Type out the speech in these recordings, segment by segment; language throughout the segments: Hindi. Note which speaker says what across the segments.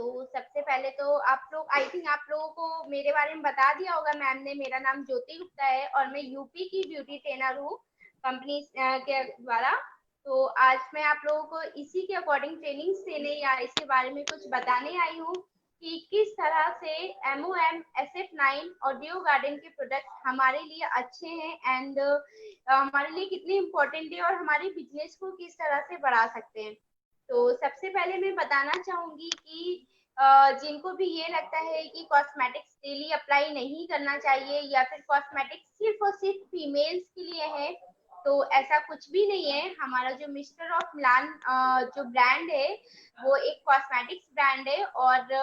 Speaker 1: तो सबसे पहले तो आप लोग आई थिंक आप लोगों को मेरे बारे में बता दिया होगा मैम ने। मेरा नाम ज्योति गुप्ता है और मैं यूपी की ब्यूटी ट्रेनर हूँ कंपनी के द्वारा। तो आज मैं आप लोगों को इसी के अकॉर्डिंग ट्रेनिंग देने या इसके बारे में कुछ बताने आई हूँ कि किस तरह से MOM SF9 और डियो गार्डन के प्रोडक्ट हमारे लिए अच्छे हैं एंड हमारे लिए कितने इम्पोर्टेंट है और हमारे बिजनेस को किस तरह से बढ़ा सकते हैं। तो सबसे पहले मैं बताना चाहूंगी कि जिनको भी ये लगता है कि कॉस्मेटिक्स डेली अप्लाई नहीं करना चाहिए या फिर कॉस्मेटिक्स सिर्फ और सिर्फ फीमेल्स के लिए है, तो ऐसा कुछ भी नहीं है। हमारा जो मिस्टर ऑफ मिलान जो ब्रांड है वो एक कॉस्मेटिक्स ब्रांड है और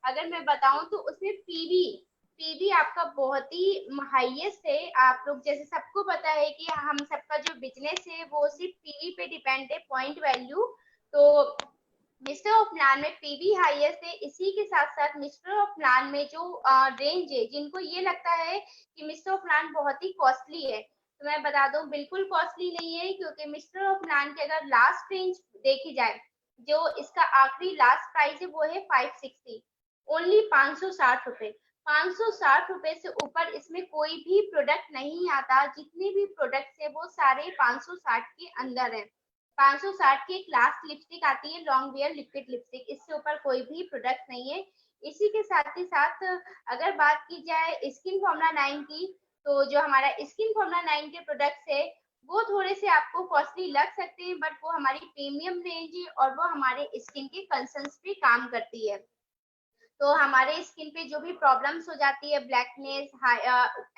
Speaker 1: अगर मैं बताऊं तो उसमें पीवी पीवी आपका बहुत ही हाईएस्ट है। आप लोग जैसे सबको पता है कि हम सबका जो बिजनेस है वो सिर्फ पीवी पे डिपेंड है, पॉइंट वैल्यू। तो मिस्टर ऑफ मिलान में पीवी हाईएस्ट है। इसी के साथ साथ मिस्टर ऑफ मिलान में जो रेंज है, जिनको ये लगता है कि मिस्टर ऑफ मिलान बहुत ही कॉस्टली है, तो मैं बता दूं बिल्कुल कॉस्टली नहीं है, क्योंकि मिस्टर ऑफ मिलान की अगर लास्ट रेंज देखी जाए, जो इसका आखिरी लास्ट प्राइस है वो है 560, ओनली 560 रुपए। 560 रुपए से ऊपर इसमें कोई भी प्रोडक्ट नहीं आता। जितने भी प्रोडक्ट्स है वो सारे 560 के अंदर है। 560 की एक लास्ट लिपस्टिक आती है, लॉन्ग वेयर लिक्विड लिपस्टिक, इससे ऊपर कोई भी प्रोडक्ट नहीं है। इसी के साथ ही साथ अगर बात की जाए स्किन फॉर्मुला 9 की, तो जो हमारा स्किन फॉर्मुला 9 के प्रोडक्ट्स है वो थोड़े से आपको कॉस्टली लग सकते हैं, बट वो हमारी प्रीमियम रेंज है और वो हमारे स्किन के कंसर्न्स पे काम करती है। तो हमारे स्किन पे जो भी प्रॉब्लम्स हो जाती है, blackness,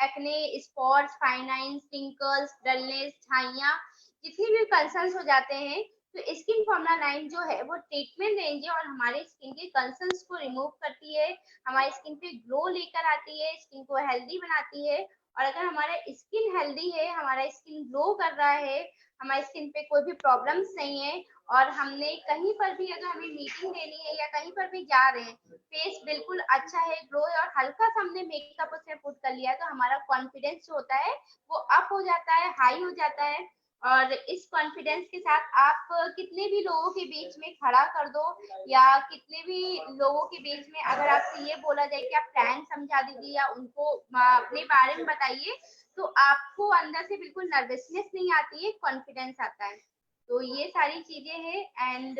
Speaker 1: acne, spots, fine lines, wrinkles, dullness, छाइयाँ, जितनी भी कंसर्न्स हो जाते हैं, तो स्किन फॉर्मुला 9 जो है वो ट्रीटमेंट रेंज है और हमारे स्किन के कंसर्न्स को रिमूव करती है, हमारे स्किन पे ग्लो लेकर आती है, स्किन को हेल्दी बनाती है। और अगर हमारा स्किन हेल्दी है, हमारा स्किन ग्लो कर रहा है, हमारे स्किन पे कोई भी प्रॉब्लम्स नहीं है और हमने कहीं पर भी अगर हमें मीटिंग देनी है या कहीं पर भी जा रहे हैं, फेस बिल्कुल अच्छा है, ग्लो है और हल्का सा हमने मेकअप उसमें पुट कर लिया, तो हमारा कॉन्फिडेंस जो होता है वो अप हो जाता है, हाई हो जाता है। और इस कॉन्फिडेंस के साथ आप कितने भी लोगों के बीच में खड़ा कर दो या कितने भी लोगों के बीच में अगर आपसे ये बोला जाए कि आप प्लान समझा दीजिए या उनको अपने बारे में बताइए, तो आपको अंदर से बिल्कुल नर्वसनेस नहीं आती है, कॉन्फिडेंस आता है। तो ये सारी चीजें हैं एंड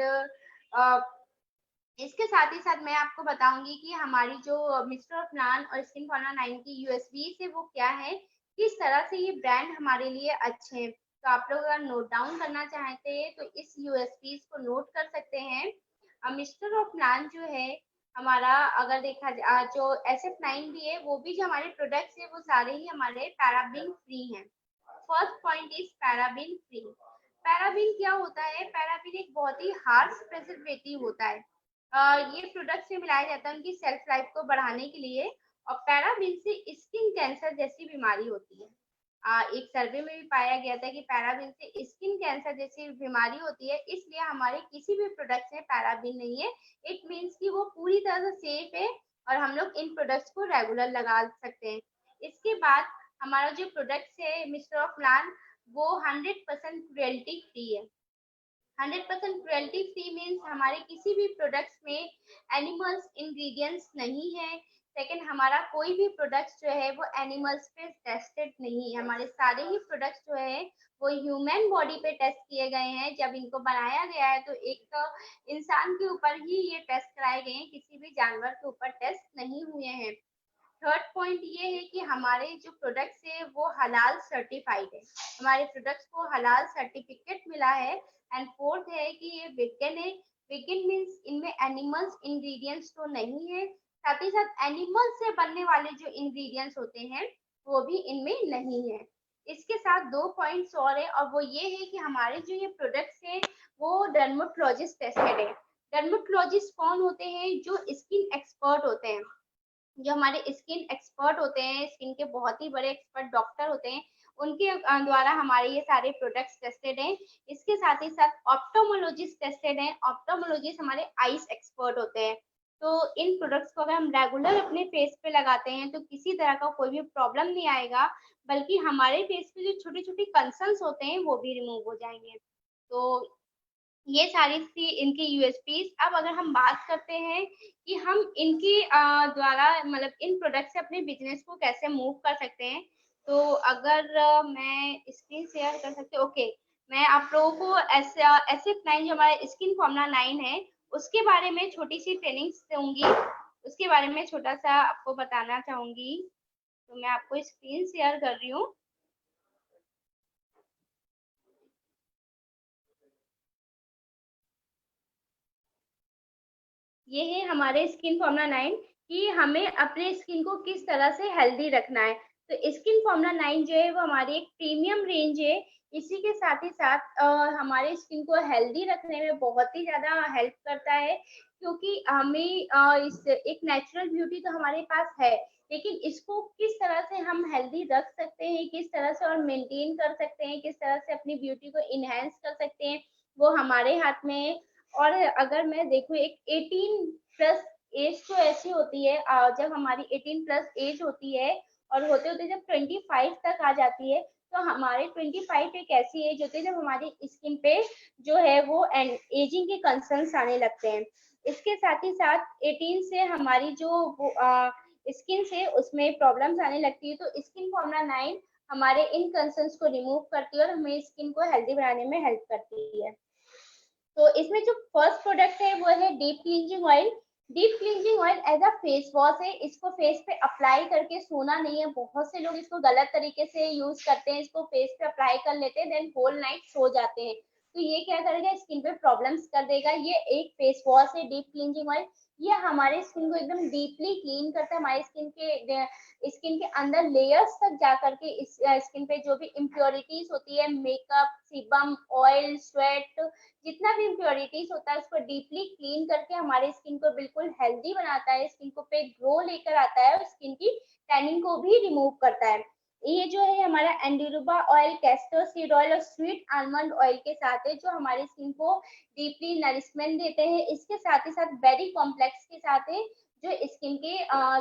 Speaker 1: इसके साथ ही साथ मैं आपको बताऊंगी कि हमारी जो मिस्टर ऑफ नान और स्किन फॉर्मुला 9 की यूएसपी है वो क्या है, किस तरह से ये ब्रांड हमारे लिए अच्छे हैं। तो आप लोग अगर नोट डाउन करना चाहते हैं तो इस यूएसपी को नोट कर सकते हैं। मिस्टर ऑफ नान जो है हमारा, अगर देखा जाए जो SF9 भी है, वो भी जो हमारे प्रोडक्ट्स है वो सारे ही हमारे पैराबिन फ्री हैं। First point is paraben free. Paraben क्या होता है? पैराबिन एक बहुत ही हार्श प्रिजर्वेटिव होता है। ये प्रोडक्ट से मिलाया जाता है उनकी सेल्फ लाइफ को बढ़ाने के लिए। और पैराबिन से स्किन कैंसर जैसी बीमारी होती है। एक सर्वे में भी पाया गया था कि पैराबिन से स्किन कैंसर जैसी बीमारी होती है, इसलिए हमारे किसी भी प्रोडक्ट में पैराबिन नहीं है। इट मीन्स कि वो पूरी तरह से सेफ है और हम लोग इन प्रोडक्ट्स को रेगुलर लगा सकते हैं। इसके बाद हमारा जो प्रोडक्ट है मिस्टर ऑफ प्लान, वो 100% क्रुएल्टी फ्री है। 100% क्रुएल्टी फ्री मीन्स हमारे किसी भी प्रोडक्ट्स में एनिमल्स इंग्रेडिएंट्स नहीं है। सेकंड, हमारा कोई भी प्रोडक्ट्स जो है वो एनिमल्स पे टेस्टेड नहीं है। हमारे सारे ही प्रोडक्ट्स जो है वो ह्यूमन बॉडी पे टेस्ट किए गए हैं। जब इनको बनाया गया है तो एक इंसान के ऊपर ही ये टेस्ट कराए गए हैं, किसी भी जानवर के ऊपर टेस्ट नहीं हुए हैं। थर्ड पॉइंट ये है कि हमारे जो प्रोडक्ट्स है वो हलाल सर्टिफाइड है, हमारे प्रोडक्ट्स को हलाल सर्टिफिकेट मिला है। एंड फोर्थ है कि ये वेगन है। वेगन मीन्स इनमें एनिमल्स इंग्रेडिएंट्स तो नहीं है, साथ ही साथ एनिमल से बनने वाले जो इंग्रेडिएंट्स होते हैं वो भी इनमें नहीं है। इसके साथ दो पॉइंट्स और है और वो ये है कि हमारे जो ये प्रोडक्ट्स है वो डर्मेटोलॉजिस्ट टेस्टेड है। डर्मेटोलॉजिस्ट कौन होते हैं? जो स्किन एक्सपर्ट होते हैं, जो हमारे स्किन एक्सपर्ट होते हैं, स्किन के बहुत ही बड़े एक्सपर्ट डॉक्टर होते हैं, उनके द्वारा हमारे ये सारे प्रोडक्ट्स टेस्टेड हैं। इसके साथ ही साथ ऑप्टोमोलॉजिस्ट टेस्टेड हैं। ऑप्टोमोलॉजिस्ट हमारे आईज एक्सपर्ट होते हैं। तो इन प्रोडक्ट्स को अगर हम रेगुलर अपने फेस पे लगाते हैं तो किसी तरह का कोई भी प्रॉब्लम नहीं आएगा, बल्कि हमारे फेस पे जो छोटे छोटे कंसर्न्स होते हैं वो भी रिमूव हो जाएंगे। तो ये सारी थी इनकी यूएसपीज। अब अगर हम बात करते हैं कि हम इनकी द्वारा मतलब इन प्रोडक्ट से अपने बिजनेस को कैसे मूव कर सकते हैं, तो अगर मैं स्क्रीन शेयर कर सकते, ओके, मैं आप लोगों को SF9 जो हमारा स्किन फॉर्मुला 9 है उसके बारे में छोटी सी ट्रेनिंग दूंगी, उसके बारे में छोटा सा आपको बताना चाहूंगी। तो मैं आपको स्क्रीन शेयर कर रही हूँ। ये है हमारे स्किन फॉर्मुला 9 कि हमें अपने स्किन को किस तरह से हेल्दी रखना है। तो स्किन फॉर्मुला 9 जो है वो हमारी एक प्रीमियम रेंज है। इसी के साथ ही साथ हमारे स्किन को हेल्दी रखने में बहुत ही ज्यादा हेल्प करता है, क्योंकि हमें इस एक नेचुरल ब्यूटी तो हमारे पास है, लेकिन इसको किस तरह से हम हेल्दी रख सकते हैं, किस तरह से और मेंटेन कर सकते हैं, किस तरह से अपनी ब्यूटी को इनहेंस कर सकते हैं, वो हमारे हाथ में है। और अगर मैं देखूँ एक 18 प्लस एज तो ऐसी होती है, जब हमारी 18 प्लस एज होती है और होते होते जब 25 तक आ जाती है, तो हमारे 25 एक ऐसी एज होती है जब हमारी स्किन पे जो है वो एजिंग के कंसर्न्स आने लगते हैं। इसके साथ ही साथ 18 से हमारी जो स्किन से उसमें प्रॉब्लम्स आने लगती है, तो स्किन फॉर्मुला 9 हमारे इन कंसर्न्स को रिमूव करती है और हमें स्किन को हेल्दी बनाने में हेल्प करती है। तो इसमें जो फर्स्ट प्रोडक्ट है वो है deep cleansing oil. Deep cleansing oil as a face wash है। इसको फेस पे अप्लाई करके सोना नहीं है। बहुत से लोग इसको गलत तरीके से यूज करते हैं, इसको फेस पे अप्लाई कर लेते हैं देन होल नाइट सो जाते हैं। तो ये क्या करेगा, स्किन पे प्रॉब्लम्स कर देगा। ये एक फेस वॉश है डीप क्लींजिंग ऑयल। ये हमारे स्किन को एकदम डीपली क्लीन करता है। हमारे स्किन के अंदर लेयर्स तक जा करके इस स्किन पे जो भी इम्प्योरिटीज होती है, मेकअप, सीबम, ऑयल, स्वेट, जितना भी इम्प्योरिटीज होता है उसको डीपली क्लीन करके हमारे स्किन को बिल्कुल हेल्दी बनाता है, स्किन को पे ग्लो लेकर आता है और स्किन की टैनिंग को भी रिमूव करता है। ये जो है हमारा एंडुरुबा ऑयल, कैस्टर सीड ऑयल और स्वीट आलमंड ऑयल के साथ है, जो हमारी स्किन को डीपली नरिशमेंट देते हैं। इसके साथ ही साथ बेरी कॉम्प्लेक्स के साथ है, जो स्किन के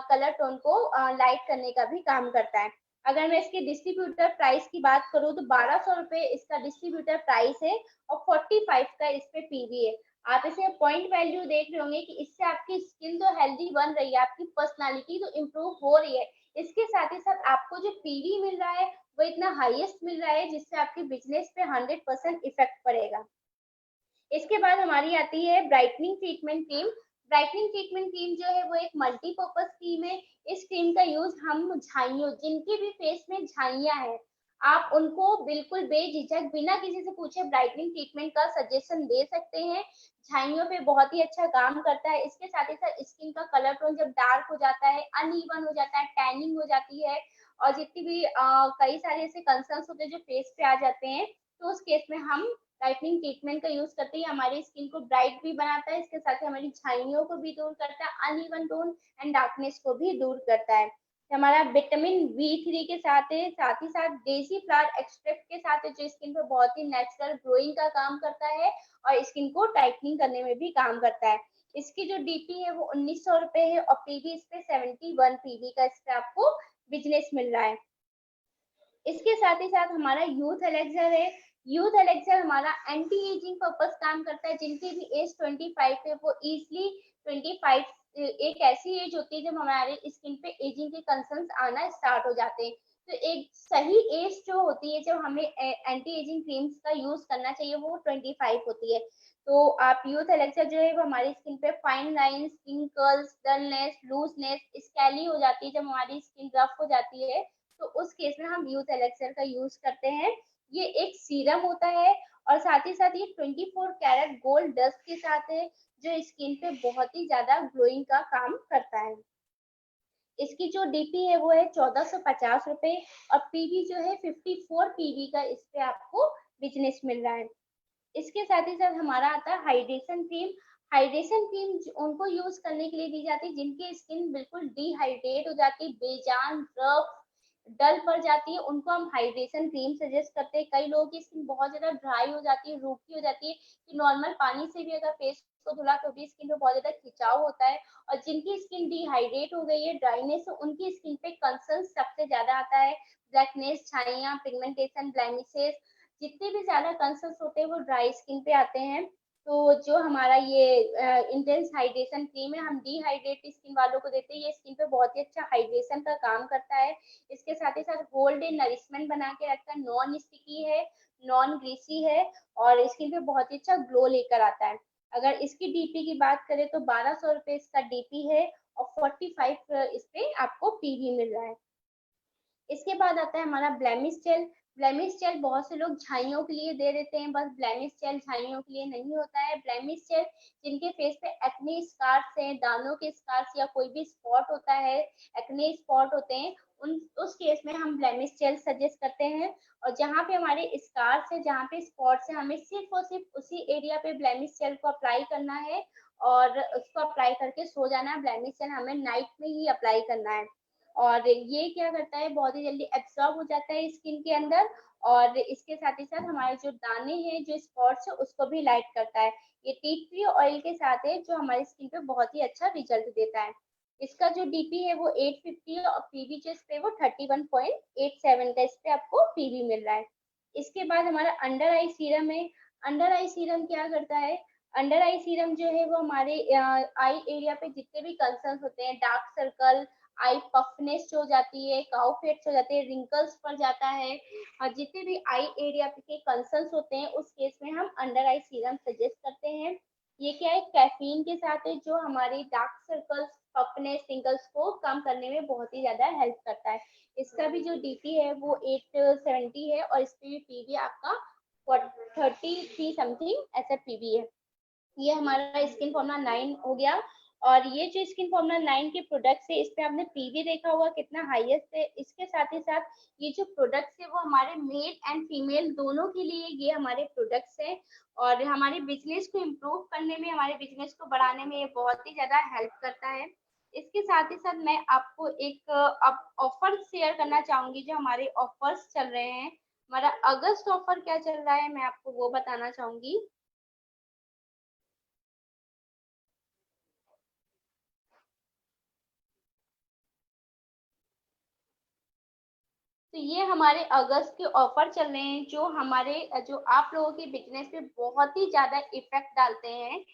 Speaker 1: कलर टोन को लाइट करने का भी काम करता है। अगर मैं इसके डिस्ट्रीब्यूटर प्राइस की बात करूँ तो 1200 रुपए इसका डिस्ट्रीब्यूटर प्राइस है और 45 का इस पे पीवी है। आप इसे पॉइंट वैल्यू देख रहे होंगे कि इससे आपकी स्किन तो हेल्दी बन रही है, आपकी पर्सनालिटी तो इम्प्रूव हो रही है। इसके साथ ही साथ आपको जो पीवी मिल रहा है वो इतना हाईएस्ट मिल रहा है, जिससे आपके बिजनेस पे 100% इफेक्ट पड़ेगा। इसके बाद हमारी आती है brightening treatment cream. Brightening treatment cream जो है वो एक मल्टीपर्पज क्रीम है। इस क्रीम का यूज हम झाइयों, जिनके भी फेस में झाइयां हैं, आप उनको बिल्कुल बेझिझक बिना किसी से पूछे ब्राइटनिंग ट्रीटमेंट का सजेशन दे सकते हैं। झाइयों पे बहुत ही अच्छा काम करता है। इसके साथ ही साथ स्किन का कलर टोन जब डार्क हो जाता है, अनइवन हो जाता है, टैनिंग हो जाती है और जितनी भी कई सारे ऐसे कंसर्न्स होते हैं जो फेस पे आ जाते हैं, तो उस केस में हम ब्राइटनिंग ट्रीटमेंट का यूज करते हैं। हमारी स्किन को ब्राइट भी बनाता है, इसके साथ ही हमारी छाइयों को भी दूर करता है, अनइवन टोन एंड डार्कनेस को भी दूर करता है। हमारा विटामिन B3 के साथ है, साथ ही साथ देसी फ्लावर एक्सट्रैक्ट के साथ है, जो स्किन पे बहुत ही नेचुरल ग्लोइंग का काम करता है और स्किन को टाइटनिंग करने में भी काम करता है। इसकी जो डीपी है वो 1900 रुपए है और पीवी इस पे 71 पीवी का इस पे आपको बिजनेस मिल रहा है। इसके साथ ही साथ हमारा यूथ एलेक्सर है। यूथ एलेक्सर हमारा एंटी एजिंग पर्पस काम करता है। जिनकी भी एज 25 है वो इजिली 25, एक ऐसी एज होती है जब हमारे स्किन पे एजिंग के कंसर्न्स आना स्टार्ट हो जाते हैं। तो एक सही एज जो होती है जब हमें एंटी एजिंग क्रीम्स का यूज करना चाहिए वो 25 होती है। तो आप यूथ एलेक्सर जो है वो हमारी स्किन पे fine lines, wrinkles, dullness, looseness, स्कैली हो जाती है, जब हमारी स्किन रफ हो जाती है, तो उस केस में हम यूथ एलेक्सर का यूज करते हैं। ये एक सीरम होता है और साथ ही साथ ये 24 कैरेट गोल्ड डस्ट के साथ है, जो स्किन पे बहुत ही ज्यादा ग्लोइंग का काम करता है। इसकी जो डीपी है वो है 1450 रुपए और पीवी जो है 54 पीवी का इस पे आपको बिजनेस मिल रहा है। इसके साथ ही साथ हमारा आता है हाइड्रेशन क्रीम। हाइड्रेशन क्रीम उनको यूज करने के लिए दी जाती है जिनकी स्किन बिल्कुल डिहाइड्रेट हो जाती है, बेजान, रफ, डल पड़ जाती है, उनको हम हाइड्रेशन क्रीम सजेस्ट करते हैं। कई लोगों की स्किन बहुत ज्यादा ड्राई हो जाती है, रूखी हो जाती है, कि नॉर्मल पानी से भी अगर फेस को धुला तो भी स्किन पे बहुत ज्यादा खिंचाव होता है। और जिनकी स्किन डिहाइड्रेट हो गई है, ड्राइनेस, तो उनकी स्किन पे कंसर्न सबसे ज्यादा आता है। ब्लैकनेस, छाइयां, पिगमेंटेशन, ब्लैमिशेस, जितने भी ज्यादा कंसर्न्स होते हैं वो ड्राई स्किन पे आते हैं। तो जो हमारा ये इंटेंस हाइड्रेशन क्रीम है, हम डिहाइड्रेट स्किन वालों को देते हैं। ये स्किन पे बहुत ही अच्छा हाइड्रेशन का काम करता है। इसके साथ ही साथ होल डे नरिशमेंट बना के रखता है, नॉन स्टिकी है, नॉन ग्रीसी है और स्किन पे बहुत ही अच्छा ग्लो लेकर आता है। अगर इसकी डीपी की बात करें तो 1200 रुपए इसका डीपी है और 45 इस पे आपको पीवी मिल रहा है। इसके बाद आता है हमारा ब्लेमिश जेल। ब्लेमिश जेल बहुत से लोग झाइयों के लिए दे देते हैं, बस ब्लेमिश जेल झाइयों के लिए नहीं होता है। ब्लेमिश जेल जिनके फेस पे एक्ने स्कार्स हैं, दानों के स्कार्स या कोई भी स्पॉट होता है, एक्ने स्पॉट होते हैं, उन उस केस में हम ब्लेमिश जेल सजेस्ट करते हैं। और जहाँ पे हमारे स्कार्स है, जहाँ पे स्पॉट्स है, हमें सिर्फ और सिर्फ उसी एरिया पे ब्लेमिश जेल को अप्लाई करना है और उसको अप्लाई करके सो जाना है। ब्लेमिश जेल हमें नाइट में ही अप्लाई करना है और ये क्या करता है, बहुत ही जल्दी एब्सॉर्ब हो जाता है स्किन के अंदर और इसके साथ ही साथ हमारे जो दाने हैं, जो स्पॉट्स है, उसको भी लाइट करता है। ये टी ट्री ऑयल के साथ है जो हमारी स्किन पे बहुत ही अच्छा रिजल्ट देता है। इसका जो डीपी है वो 850 है और पीवी जो इस पे वो 31.87 का इस पे आपको पीवी मिल रहा है। इसके बाद हमारा अंडर आई सीरम है। अंडर आई सीरम क्या करता है, अंडर आई सीरम जो है वो हमारे आई एरिया पे जितने भी कंसर्न होते हैं, डार्क सर्कल, आई पफनेस हो जाती है, काउ फेट्स हो जाते हैं, रिंकल्स पड़ जाता है और जितने भी आई एरिया के कंसर्न होते हैं, उस केस में हम अंडर आई सीरम सजेस्ट करते हैं। ये क्या है, कैफीन के साथ है जो हमारी डार्क सर्कल्स, पफनेस, रिंकल्स को कम करने में बहुत ही ज्यादा हेल्प करता है। इसका भी जो डीपी है वो 870 है और इस पे पीवी आपका 33 समथिंग ऐसा पीवी है। ये हमारा स्किन फॉर्मुला 9 हो गया। और ये जो स्किन फॉर्मुला 9 के प्रोडक्ट्स है, इस पे आपने पीवी देखा होगा कितना हाईएस्ट है। इसके साथ ही साथ ये जो प्रोडक्ट्स है वो हमारे मेल एंड फीमेल दोनों के लिए ये हमारे प्रोडक्ट्स हैं और हमारे बिजनेस को इम्प्रूव करने में, हमारे बिजनेस को बढ़ाने में ये बहुत ही ज्यादा हेल्प करता है। इसके साथ ही साथ मैं आपको एक ऑफर शेयर करना चाहूंगी। जो हमारे ऑफर्स चल रहे हैं, हमारा अगस्त ऑफर क्या चल रहा है, मैं आपको वो बताना चाहूंगी। तो ये हमारे अगस्त के ऑफर चल रहे हैं जो हमारे जो आप लोगों के बिजनेस पे बहुत ही ज्यादा इफेक्ट डालते हैं।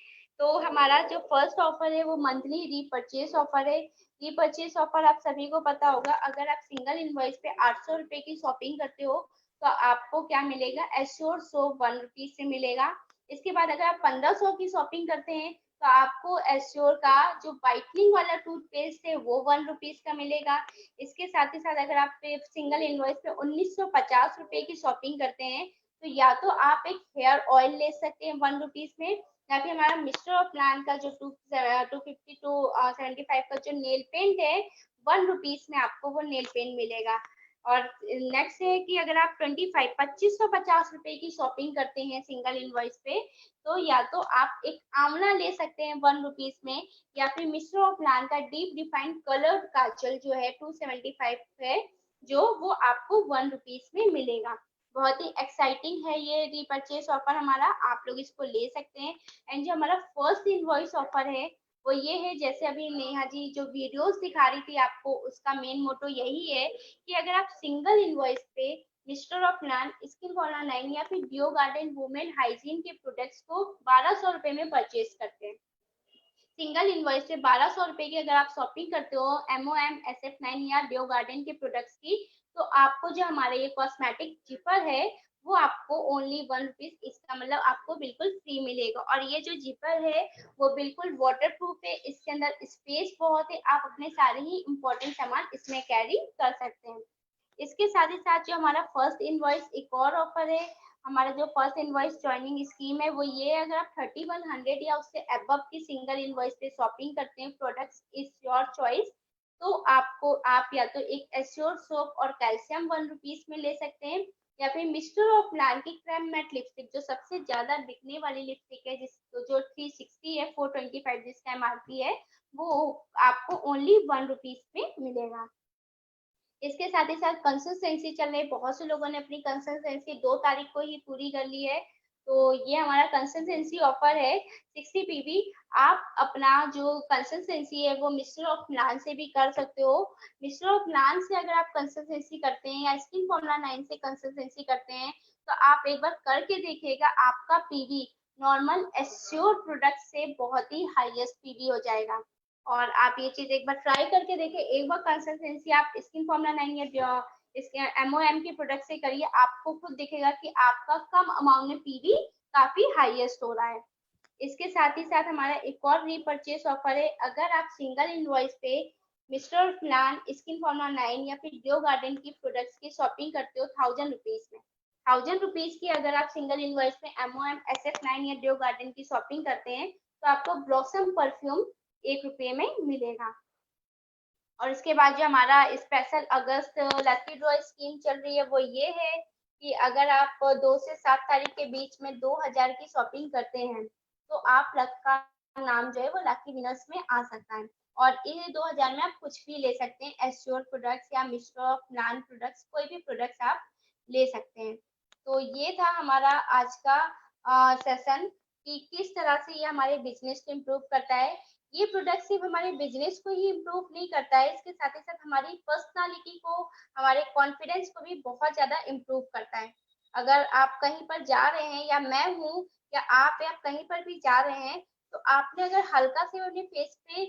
Speaker 1: तो हमारा जो फर्स्ट ऑफर है वो मंथली रीपर्चेस ऑफर है। रीपर्चेस ऑफर आप सभी को पता होगा, अगर आप सिंगल इनवॉइस पे 800 रुपए की शॉपिंग करते हो तो आपको क्या मिलेगा, एश्योर सोप 1 रुपीज से मिलेगा। इसके बाद अगर आप 1500 की शॉपिंग करते हैं तो आपको एश्योर का जो व्हाइटनिंग वाला टूथपेस्ट है वो 1 रुपीज का मिलेगा। इसके साथ ही साथ अगर आप सिंगल इनवॉइस पे 1950 रुपए की शॉपिंग करते हैं तो या तो आप एक हेयर ऑयल ले सकते हैं 1 रुपीज में, या फिर हमारा मिस्टर ऑफ प्लान का जो 250 to 75 का जो नेल पेंट है, 1 रुपीज में आपको वो नेल पेंट मिलेगा। और नेक्स्ट है कि अगर आप 2550 की शॉपिंग करते हैं सिंगल इनवॉइस पे तो या तो आप एक आंवला ले सकते हैं 1 रुपीज में, या फिर मिस्टर ऑफ प्लान का डीप डिफाइंड कलर्ड काजल जो है 275 है, जो वो आपको 1 रुपीज में मिलेगा। बहुत ही एक्साइटिंग है ये रीपर्चेस ऑफर हमारा, आप लोग इसको ले सकते हैं। एंड जो हमारा फर्स्ट इनवॉइस ऑफर है वो ये है, जैसे अभी नेहा जी जो वीडियोस दिखा रही थी आपको, उसका मेन मोटो यही है कि अगर आप सिंगल इनवॉइस पे mister of plan, skin formula 9 या फिर डियो गार्डन वुमेन हाइजीन के प्रोडक्ट्स को 1200 रुपए में परचेज करते हैं, सिंगल इनवॉइस से 1200 रुपए की अगर आप शॉपिंग करते हो MOM SF9 या डियो गार्डन के प्रोडक्ट्स की, तो आपको जो हमारे ये कॉस्मेटिक जिपर है वो आपको ओनली 1 रुपीज, इसका मतलब आपको बिल्कुल फ्री मिलेगा। और ये जो जिपर है वो बिल्कुल वाटर प्रूफ है, इसके अंदर स्पेस बहुत है, आप अपने सारे ही इंपॉर्टेंट सामान इसमें कैरी कर सकते हैं। इसके साथ ही साथ जो हमारा फर्स्ट इनवॉइस एक और ऑफर है, हमारा जो फर्स्ट इनवॉइस ज्वाइनिंग स्कीम है वो ये है, अगर आप 3100 या उससे अबव की सिंगल इनवॉइस पे शॉपिंग करते हैं, प्रोडक्ट्स इज योर चॉइस, तो आपको आप या तो एक एश्योर सोप और कैल्शियम 1 रुपीज में ले सकते हैं, या फिर मिस्टर ऑफ प्लान की क्रेम मैट लिपस्टिक जो सबसे ज्यादा बिकने वाली लिपस्टिक है, जिस जो 360 है, 425 जिसका MRP है, वो आपको ओनली 1 रुपीज में मिलेगा। इसके साथ ही साथ कंसिस्टेंसी चल रही है, बहुत से लोगों ने अपनी कंसिस्टेंसी 2 तारीख को ही पूरी कर ली है। तो ये हमारा कंसिस्टेंसी ऑफर है 60 PV। आप अपना जो कंसिस्टेंसी है वो मिस्टर ऑफ प्लान से भी कर सकते हो। मिस्टर ऑफ प्लान से अगर आप कंसिस्टेंसी करते हैं या स्किन फॉर्मुला 9 से कंसिस्टेंसी करते हैं तो आप एक बार करके देखिएगा, आपका पीवी नॉर्मल एश्योर प्रोडक्ट से बहुत ही हाईएस्ट पीवी हो जाएगा। और आप ये चीज एक बार ट्राई करके देखिए, एक बार कंसिस्टेंसी आप स्किन फॉर्मुला 9 या इसके एमओएम के प्रोडक्ट से करिए, आपको खुद दिखेगा कि आपका कम अमाउंट में पीवी काफी हाईएस्ट हो रहा है। इसके साथ ही साथ हमारा एक और रीपरचेस ऑफर है। अगर आप सिंगल इनवॉइस पे मिस्टर प्लान, स्किन फॉर्मुला 9 या फिर डियो गार्डन की प्रोडक्ट्स की शॉपिंग करते हो 1000 रुपीज में, 1000 रुपीज की अगर आप सिंगल इनवॉइस में एमओएम SF9 या डियो गार्डन की शॉपिंग करते हैं तो आपको ब्लॉसम परफ्यूम 1 रुपये में मिलेगा। और इसके बाद जो हमारा स्पेशल अगस्त लकी ड्रॉ स्कीम चल रही है वो ये है कि अगर आप 2 से 7 तारीख के बीच में 2000 की शॉपिंग करते हैं तो आप लक का नाम जो है वो लकी विनर्स में आ सकता है। और ये 2000 में आप कुछ भी ले सकते हैं, एश्योर प्रोडक्ट्स या मिस्टर प्लान प्रोडक्ट्स, कोई भी प्रोडक्ट्स आप ले सकते हैं। तो ये था हमारा आज का सेशन कि किस तरह से ये हमारे बिजनेस को इम्प्रूव करता है। ये प्रोडक्ट सिर्फ हमारे बिजनेस को ही इम्प्रूव नहीं करता है, इसके साथ ही साथ हमारी पर्सनालिटी को, हमारे कॉन्फिडेंस को भी बहुत ज्यादा इम्प्रूव करता है। अगर आप कहीं पर जा रहे हैं या मैं हूँ या आप कहीं पर भी जा रहे हैं तो आपने अगर हल्का से अपने फेस पे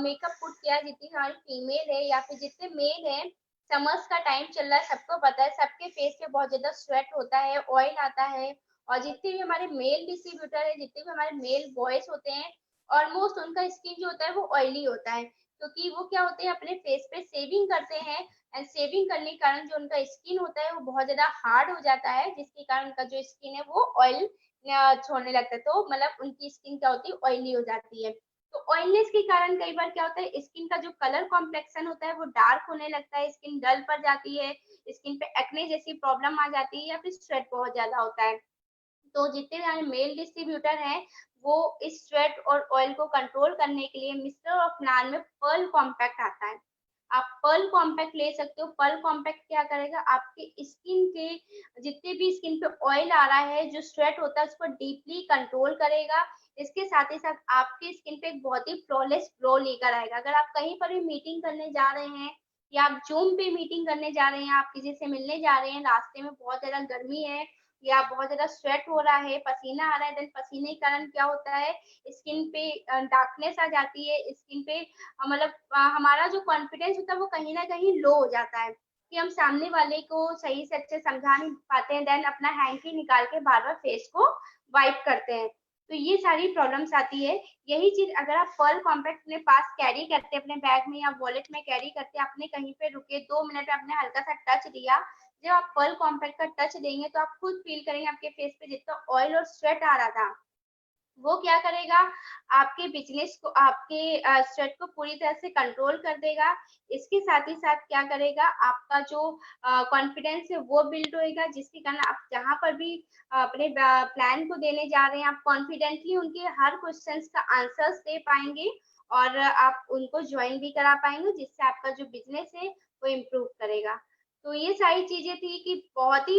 Speaker 1: मेकअप पुट किया, जितनी हमारी फीमेल है या फिर जितने मेल है, समर्स का टाइम चल रहा है, सबको पता है सबके फेस पे बहुत ज्यादा स्वेट होता है, ऑयल आता है। और जितने भी हमारे मेल डिस्ट्रीब्यूटर है, जितने भी हमारे मेल बॉयज होते हैं, ऑलमोस्ट उनका स्किन जो होता है वो ऑयली होता है, क्योंकि वो क्या होते हैं अपने फेस पे सेविंग करते हैं। एंड सेविंग करने के कारण जो उनका स्किन होता है वो बहुत ज्यादा हार्ड हो जाता है, जिसके कारण उनका जो स्किन है वो ऑयल छोड़ने लगता है, तो मतलब उनकी स्किन क्या होती है, ऑयली हो जाती है। तो ऑयलनेस के कारण कई बार क्या होता है, स्किन का जो कलर कॉम्प्लेक्शन होता है वो डार्क होने लगता है, स्किन डल पड़ जाती है, स्किन पे एक्ने जैसी प्रॉब्लम आ जाती है या फिर स्वेट बहुत ज्यादा होता है। तो जितने सारे मेल डिस्ट्रीब्यूटर हैं वो इस स्वेट और ऑयल को कंट्रोल करने के लिए मिस्टर ऑफ नान में पर्ल कॉम्पैक्ट आता है। आप पर्ल कॉम्पैक्ट ले सकते हो। पर्ल कॉम्पैक्ट क्या करेगा, आपके स्किन के जितने भी स्किन पे ऑयल आ रहा है, जो स्वेट होता है उसको डीपली कंट्रोल करेगा। इसके साथ ही साथ आपके स्किन पे एक बहुत ही फ्लॉलेस ग्लो लेकर आएगा। अगर आप कहीं पर भी मीटिंग करने जा रहे हैं या आप जूम पे मीटिंग करने जा रहे हैं, आप किसी से मिलने जा रहे हैं, रास्ते में बहुत ज्यादा गर्मी है या बहुत ज्यादा स्वेट हो रहा है, पसीना आ रहा है, देन पसीने के कारण क्या होता है, स्किन पे डार्कनेस आ जाती है, स्किन पे मतलब हमारा जो कॉन्फिडेंस होता है वो कहीं ना कहीं लो हो जाता है कि हम सामने वाले को सही से अच्छे समझा नहीं पाते हैं, देन अपना हैंकी निकाल के बार बार फेस को वाइप करते हैं। तो ये सारी प्रॉब्लम्स आती है। यही चीज अगर आप पर्ल कॉम्पैक्ट अपने पास कैरी करते, अपने बैग में या वॉलेट में कैरी करते, आपने कहीं पे रुके 2 मिनट आपने हल्का सा टच दिया, जब आप पर्ल कॉम्पैक्ट का टच देंगे तो आप खुद फील करेंगे आपके फेस पे जितना ऑयल और स्वेट आ रहा था वो क्या करेगा, आपके बिजनेस को, आपके स्वेट को पूरी तरह से कंट्रोल कर देगा। इसके साथ ही साथ क्या करेगा, आपका जो कॉन्फिडेंस है वो बिल्ड होएगा, जिसके कारण आप जहाँ पर भी अपने प्लान को देने जा रहे हैं आप कॉन्फिडेंटली उनके हर क्वेश्चंस का आंसर्स दे पाएंगे और आप उनको ज्वाइन भी करा पाएंगे, जिससे आपका जो बिजनेस है वो इम्प्रूव करेगा। तो ये सारी चीजें थी कि बहुत ही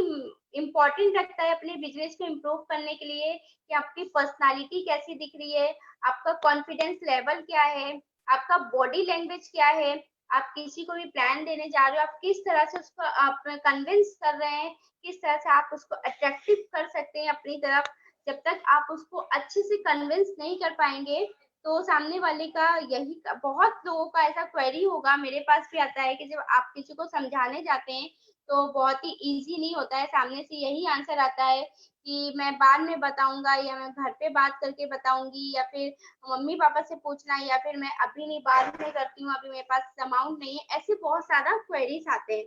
Speaker 1: इम्पोर्टेंट रखता है अपने बिजनेस को इम्प्रूव करने के लिए कि आपकी पर्सनालिटी कैसी दिख रही है, आपका कॉन्फिडेंस लेवल क्या है, आपका बॉडी लैंग्वेज क्या है, आप किसी को भी प्लान देने जा रहे हो आप किस तरह से उसको आप कन्विंस कर रहे हैं, किस तरह से आप उसको अट्रैक्टिव कर सकते हैं अपनी तरफ। जब तक आप उसको अच्छे से कन्विंस नहीं कर पाएंगे तो सामने वाले का यही बहुत लोगों का ऐसा क्वेरी होगा, मेरे पास भी आता है कि जब आप किसी को समझाने जाते हैं तो बहुत ही इजी नहीं होता है, सामने से यही आंसर आता है कि मैं बाद में बताऊंगा या मैं घर पे बात करके बताऊंगी या फिर मम्मी पापा से पूछना या फिर मैं अभी नहीं, बाद में करती हूँ, अभी मेरे पास अमाउंट नहीं है, ऐसे बहुत सारा क्वेरीज आते हैं।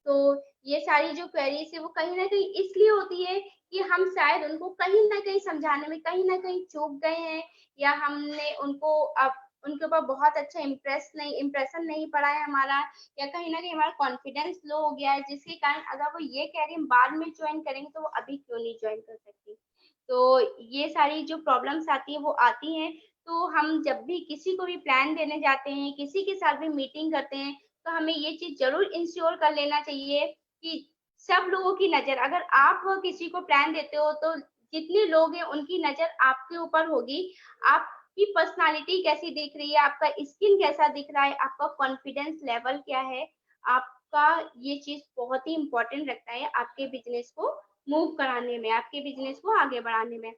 Speaker 1: तो ये सारी जो क्वेरीज है वो कहीं ना कहीं इसलिए होती है कि हम शायद उनको कहीं ना कहीं समझाने में कहीं ना कहीं चूक गए हैं या हमने उनको अब उनके ऊपर बहुत अच्छा इम्प्रेशन नहीं पड़ा है हमारा, या कहीं ना कहीं हमारा कॉन्फिडेंस लो हो गया है, जिसके कारण अगर वो ये कह रही हम बाद में ज्वाइन करेंगे तो वो अभी क्यों नहीं ज्वाइन कर सकती। तो ये सारी जो प्रॉब्लम्स आती है वो आती हैं। तो हम जब भी किसी को भी प्लान देने जाते हैं, किसी के साथ भी मीटिंग करते हैं, तो हमें ये चीज जरूर इंश्योर कर लेना चाहिए कि सब लोगों की नजर, अगर आप किसी को प्लान देते हो तो जितने लोग हैं उनकी नजर आपके ऊपर होगी। आपकी पर्सनालिटी कैसी दिख रही है, आपका स्किन कैसा दिख रहा है, आपका कॉन्फिडेंस लेवल क्या है, आपका ये चीज बहुत ही इंपॉर्टेंट रखता है आपके बिजनेस को मूव कराने में, आपके बिजनेस को आगे बढ़ाने में।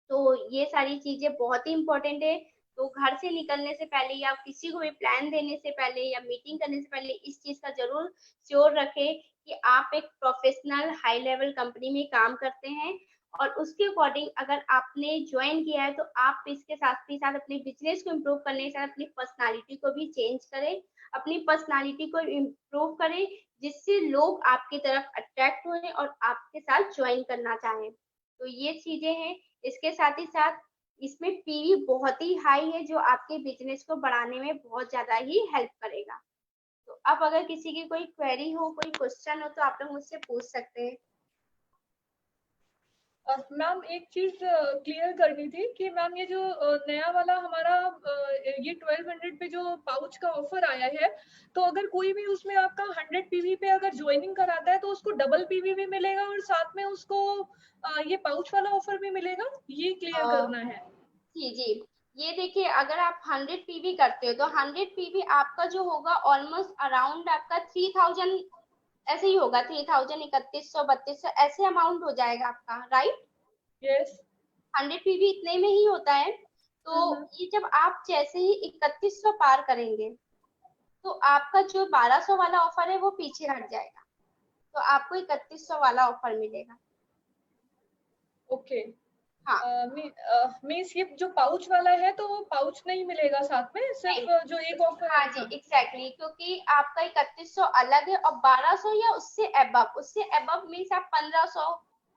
Speaker 1: तो ये सारी चीजें बहुत ही इंपॉर्टेंट है। तो घर से निकलने से पहले या किसी को भी प्लान देने से पहले या मीटिंग करने से पहले इस चीज का जरूर श्योर रखें कि आप एक प्रोफेशनल हाई लेवल कंपनी में काम करते हैं, और उसके अकॉर्डिंग अगर आपने ज्वाइन किया है तो आप इसके साथ ही साथ अपने बिजनेस को इम्प्रूव करने के साथ अपनी पर्सनालिटी को भी चेंज करें, अपनी पर्सनालिटी को इम्प्रूव करें, जिससे लोग आपकी तरफ अट्रैक्ट हुए और आपके साथ ज्वाइन करना चाहें। तो ये चीजें हैं। इसके साथ ही साथ इसमें पीवी बहुत ही हाई है, जो आपके बिजनेस को बढ़ाने में बहुत ज्यादा ही हेल्प करेगा। तो अब अगर किसी की कोई क्वेरी हो, कोई क्वेश्चन हो, तो आप लोग मुझसे पूछ सकते हैं।
Speaker 2: मैम एक चीज क्लियर करनी थी कि मैम ये जो नया वाला हमारा ये 1200 पे जो पाउच का ऑफर आया है, तो अगर कोई भी उसमें आपका 100 पीवी पे अगर ज्वाइनिंग कराता है तो उसको डबल पीवी भी मिलेगा और साथ में उसको ये पाउच वाला ऑफर भी मिलेगा, ये क्लियर करना है।
Speaker 1: जी जी, ये देखिए, अगर आप 100 पीवी करते हो तो 100 पीवी आपका जो होगा ऑलमोस्ट अराउंड आपका 3000 ऐसे ही होगा, 3000, 3100, 3200 ऐसे अमाउंट हो जाएगा आपका, राइट।
Speaker 2: यस।
Speaker 1: 100 पीवी इतने में ही होता है। तो ये जब आप जैसे ही 3100 पार करेंगे तो आपका जो 1200 वाला ऑफर है वो पीछे हट जाएगा, तो आपको 3100 वाला ऑफर मिलेगा।
Speaker 2: ओके।
Speaker 1: हाँ,
Speaker 2: मीन्स ये जो पाउच वाला है तो वो पाउच नहीं मिलेगा साथ में, सिर्फ
Speaker 1: नहीं,
Speaker 2: जो एक ऑफर है।
Speaker 1: हाँ जी, एग्जैक्टली, क्योंकि आपका 3100 अलग है और 1200 या उससे अबव मीन्स आप 1500,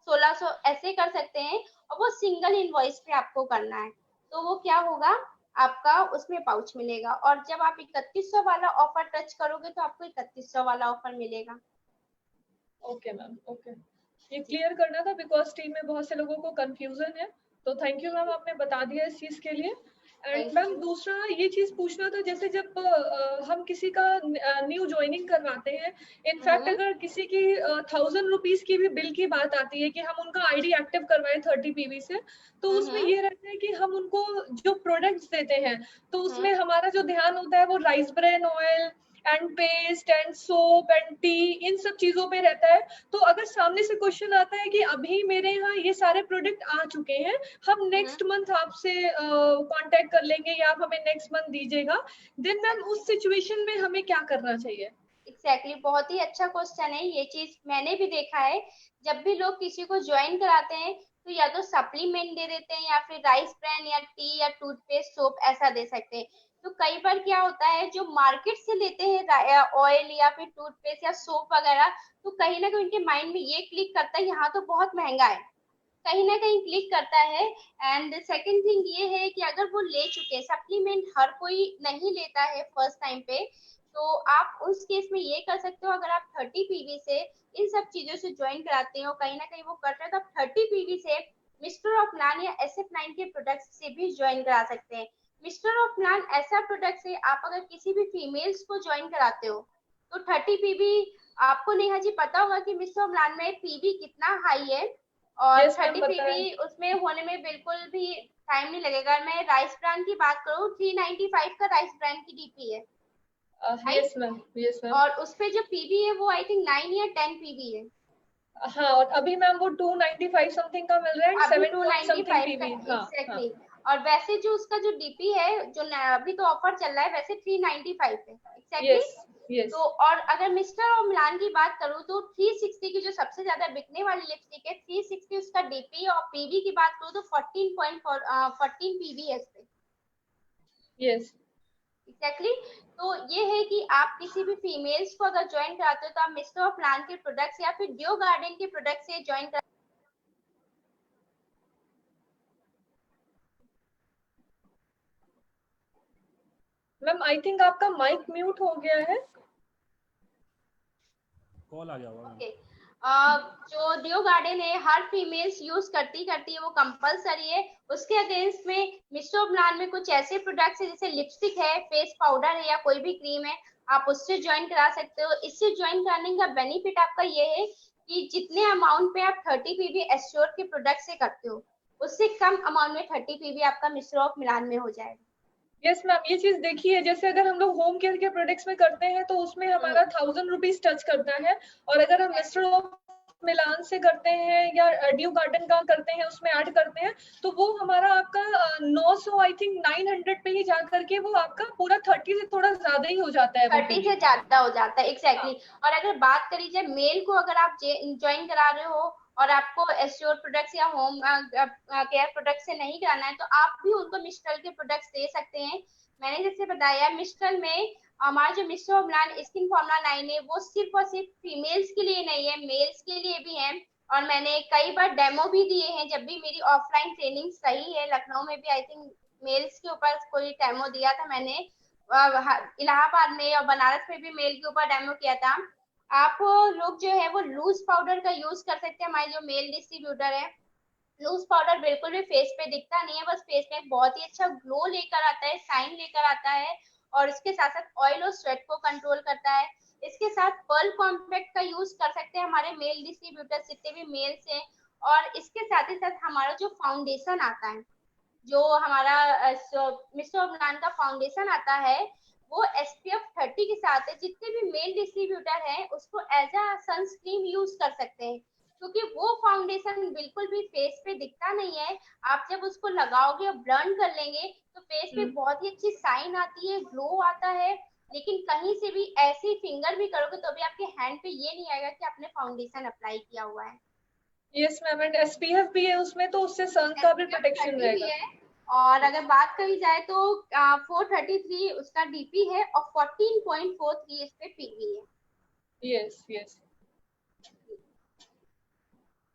Speaker 1: 1600 ऐसे कर सकते हैं, और वो सिंगल इनवॉइस पे आपको करना है। तो वो क्या होगा, आपका उसमें पाउच मिलेगा, और जब आप 3100 वाला ऑफर टच करोगे तो आपको 3100 वाला ऑफर मिलेगा।
Speaker 2: Okay ma'am, okay. ये
Speaker 1: जी
Speaker 2: क्लियर करना था बिकॉज टीम में बहुत से लोगों को कंफ्यूजन है, तो थैंक यू
Speaker 1: जी
Speaker 2: मैम,
Speaker 1: जी,
Speaker 2: आपने बता दिया इस चीज के लिए। And
Speaker 1: thank
Speaker 2: ma'am
Speaker 1: you.
Speaker 2: दूसरा ये चीज पूछना था, जैसे जब हम किसी का न्यू ज्वाइनिंग करवाते हैं, इनफैक्ट
Speaker 1: हम्म
Speaker 2: अगर किसी की 1000 रुपीज की भी बिल की बात आती है कि हम उनका आईडी एक्टिव करवाएं 30 पीवी से, तो उसमें
Speaker 1: हम्म
Speaker 2: ये रहता है कि हम उनको जो प्रोडक्ट्स देते हैं तो
Speaker 1: हम्म
Speaker 2: उसमें हमारा जो ध्यान होता है वो rice bran oil and paste and soap and tea, इन सब चीजों पे रहता है। तो अगर सामने से क्वेश्चन आता है कि अभी मेरे यहाँ ये सारे प्रोडक्ट आ चुके हैं, हम
Speaker 1: हम्म,
Speaker 2: नेक्स्ट मंथ आपसे कांटेक्ट कर लेंगे या आप हमें नेक्स्ट मंथ दीजिएगा, देन मैम
Speaker 1: एग्जैक्टली
Speaker 2: उस सिचुएशन में हमें क्या करना चाहिए?
Speaker 1: एग्जैक्टली, बहुत ही अच्छा क्वेश्चन है। ये चीज मैंने भी देखा है, जब भी लोग किसी को ज्वाइन कराते हैं तो या तो सप्लीमेंट दे देते हैं या फिर राइस ब्रांड या टी या टूथपेस्ट सोप ऐसा दे सकते हैं। तो कई बार क्या होता है, जो मार्केट से लेते हैं ऑयल या फिर टूथपेस्ट या सोप वगैरह, तो कहीं ना कहीं उनके माइंड में ये क्लिक करता है यहाँ तो बहुत महंगा है, कहीं ना कहीं क्लिक करता है। एंड सेकंड थिंग ये है कि अगर वो ले चुके, सप्लीमेंट हर कोई नहीं लेता है फर्स्ट टाइम पे, तो आप उस केस में ये कर सकते हो, अगर आप 30 पीवी से इन सब चीजों से ज्वाइन कराते हो, कहीं ना कहीं वो कर रहे हैं, तो आप 30 पीवी से मिस्टर ऑफ नान या SF9 के प्रोडक्ट से भी ज्वाइन करा सकते हैं। मिस्टर ऑफ नान ऐसा प्रोडक्ट है, आप अगर किसी भी फीमेल्स को ज्वाइन कराते हो तो 30 पीवी, आपको नेहा जी पता होगा कि मिस्टर ऑफ नान में पीवी कितना हाई है, और
Speaker 2: यस मैम
Speaker 1: 30
Speaker 2: पता है।
Speaker 1: पीवी उसमें होने में बिल्कुल भी टाइम नहीं लगेगा। मैं राइस ब्रांड की बात करूँ, 395 का राइस ब्रांड की डीपी है, right.
Speaker 2: Yes ma'am, yes ma'am.
Speaker 1: और उस पे जो पीवी है वो आई थिंक 9 या 10 पीवी है।
Speaker 2: हाँ, और अभी मैम वो 295 समथिंग का मिल रहा है एंड
Speaker 1: अभी
Speaker 2: 7 पॉइंट समथिंग
Speaker 1: 295 का,
Speaker 2: पीवी। हाँ हाँ।
Speaker 1: एग्जैक्टली। और वैसे जो उसका जो डीपी है, जो अभी तो ऑफर चल रहा है, वैसे 395 है, एग्जैक्टली।
Speaker 2: Yes yes.
Speaker 1: तो और अगर मिस्टर और मिलान की बात करूँ तो 360 की जो सबसे ज्यादा बिकने वाली लिपस्टिक है, 360 उसका डीपी, और पीवी की बात करूँ तो 14 पीवी है इसपे,
Speaker 2: यस
Speaker 1: एग्जैक्टली। तो ये है कि आप किसी भी फीमेल्स को अगर ज्वाइन कराते हो तो आप मिस्टर और प्लान के प्रोडक्ट्स या फिर डियो गार्डन के प्रोडक्ट से ज्वाइन कर।
Speaker 2: मैम आई थिंक आपका माइक म्यूट हो गया है।
Speaker 3: कॉल आ गया होगा मैम।
Speaker 1: ओके, जो डियो गार्डन है हर फीमेल्स यूज करती करती है, वो कंपलसरी है। उसके अगेंस्ट में मिस्टर प्लान में कुछ ऐसे प्रोडक्ट्स है, जैसे लिपस्टिक है, फेस पाउडर है, या कोई भी क्रीम है, आप उससे ज्वाइन करा सकते हो। इससे ज्वाइन कराने का बेनिफिट आपका ये है कि जितने अमाउंट पे आप 30 पीवी एश्योर के प्रोडक्ट से करते हो, उससे कम अमाउंट में 30 पीवी आपका मिस्टर ऑफ मिलान में हो जाएगा।
Speaker 2: यस मैम, ये चीज देखी है, जैसे अगर हम लोग होम केयर के प्रोडक्ट्स में करते हैं तो उसमें हमारा 1000 रुपीज टच करता है, और अगर हम मिस्टर मिलान से करते हैं या ड्यू गार्डन का करते हैं, उसमें ऐड करते हैं, तो वो हमारा आपका 900 आई थिंक 900 पे ही जा करके वो आपका पूरा 30 से थोड़ा ज्यादा ही हो जाता है वो
Speaker 1: 30
Speaker 2: पीवी।
Speaker 1: से ज्यादा हो जाता है, एग्जैक्टली
Speaker 2: हाँ,
Speaker 1: exactly. और अगर बात करी जाए मेल को, अगर आप ज्वाइन करा रहे हो और आपको एश्योर प्रोडक्ट्स या होम केयर प्रोडक्ट से नहीं कराना है, तो आप भी उनको मिस्ट्रल के प्रोडक्ट्स दे सकते हैं। मैंने जैसे बताया, मिस्ट्रल में हमारा जो मिस्टर ऑब्लान स्किन फॉर्मुला 9 है, वो सिर्फ और सिर्फ फीमेल्स के लिए नहीं है, मेल्स के लिए भी है। और मैंने कई बार डेमो भी दिए हैं, जब भी मेरी ऑफलाइन ट्रेनिंग सही है। लखनऊ में भी आई थिंक मेल्स के ऊपर कोई डेमो दिया था मैंने, इलाहाबाद में और बनारस में भी मेल के ऊपर डेमो किया था। आप लोग जो है वो लूज पाउडर का यूज कर सकते हैं। हमारे जो मेल डिस्ट्रीब्यूटर है, लूज पाउडर बिल्कुल भी फेस पे दिखता नहीं है, बस फेस पे बहुत ही अच्छा ग्लो लेकर आता है, शाइन लेकर आता है। और इसके साथ साथ ऑयल और स्वेट को कंट्रोल करता है। इसके साथ पर्ल कॉम्पैक्ट का यूज कर सकते हैं हमारे मेल डिस्ट्रीब्यूटर जितने भी मेल्स हैं। और इसके साथ ही साथ हमारा जो फाउंडेशन आता है, जो हमारा मिस्टर ऑब्लान का फाउंडेशन आता है, वो SPF 30 के साथ है। जितने भी मेल डिस्ट्रीब्यूटर हैं उसको एज अ सनस्क्रीन यूज कर सकते हैं, क्योंकि वो फाउंडेशन बिल्कुल भी फेस पे दिखता नहीं है। आप जब उसको लगाओगे और ब्लर्न कर लेंगे तो फेस पे बहुत ही अच्छी शाइन आती है, ग्लो आता है। लेकिन कहीं से भी ऐसे फिंगर भी करोगे तो भी आपके हैंड पे ये नहीं आएगा कि आपने फाउंडेशन अप्लाई किया हुआ है।
Speaker 2: यस मैम, एंड एसपीएफ भी है उसमें, तो उससे सन का भी
Speaker 1: SPF
Speaker 2: प्रोटेक्शन
Speaker 1: 30 भी
Speaker 2: रहेगा।
Speaker 1: है। और अगर बात करी जाए तो 433 उसका DP है और 14.43 इस पे PV है।
Speaker 2: Yes yes.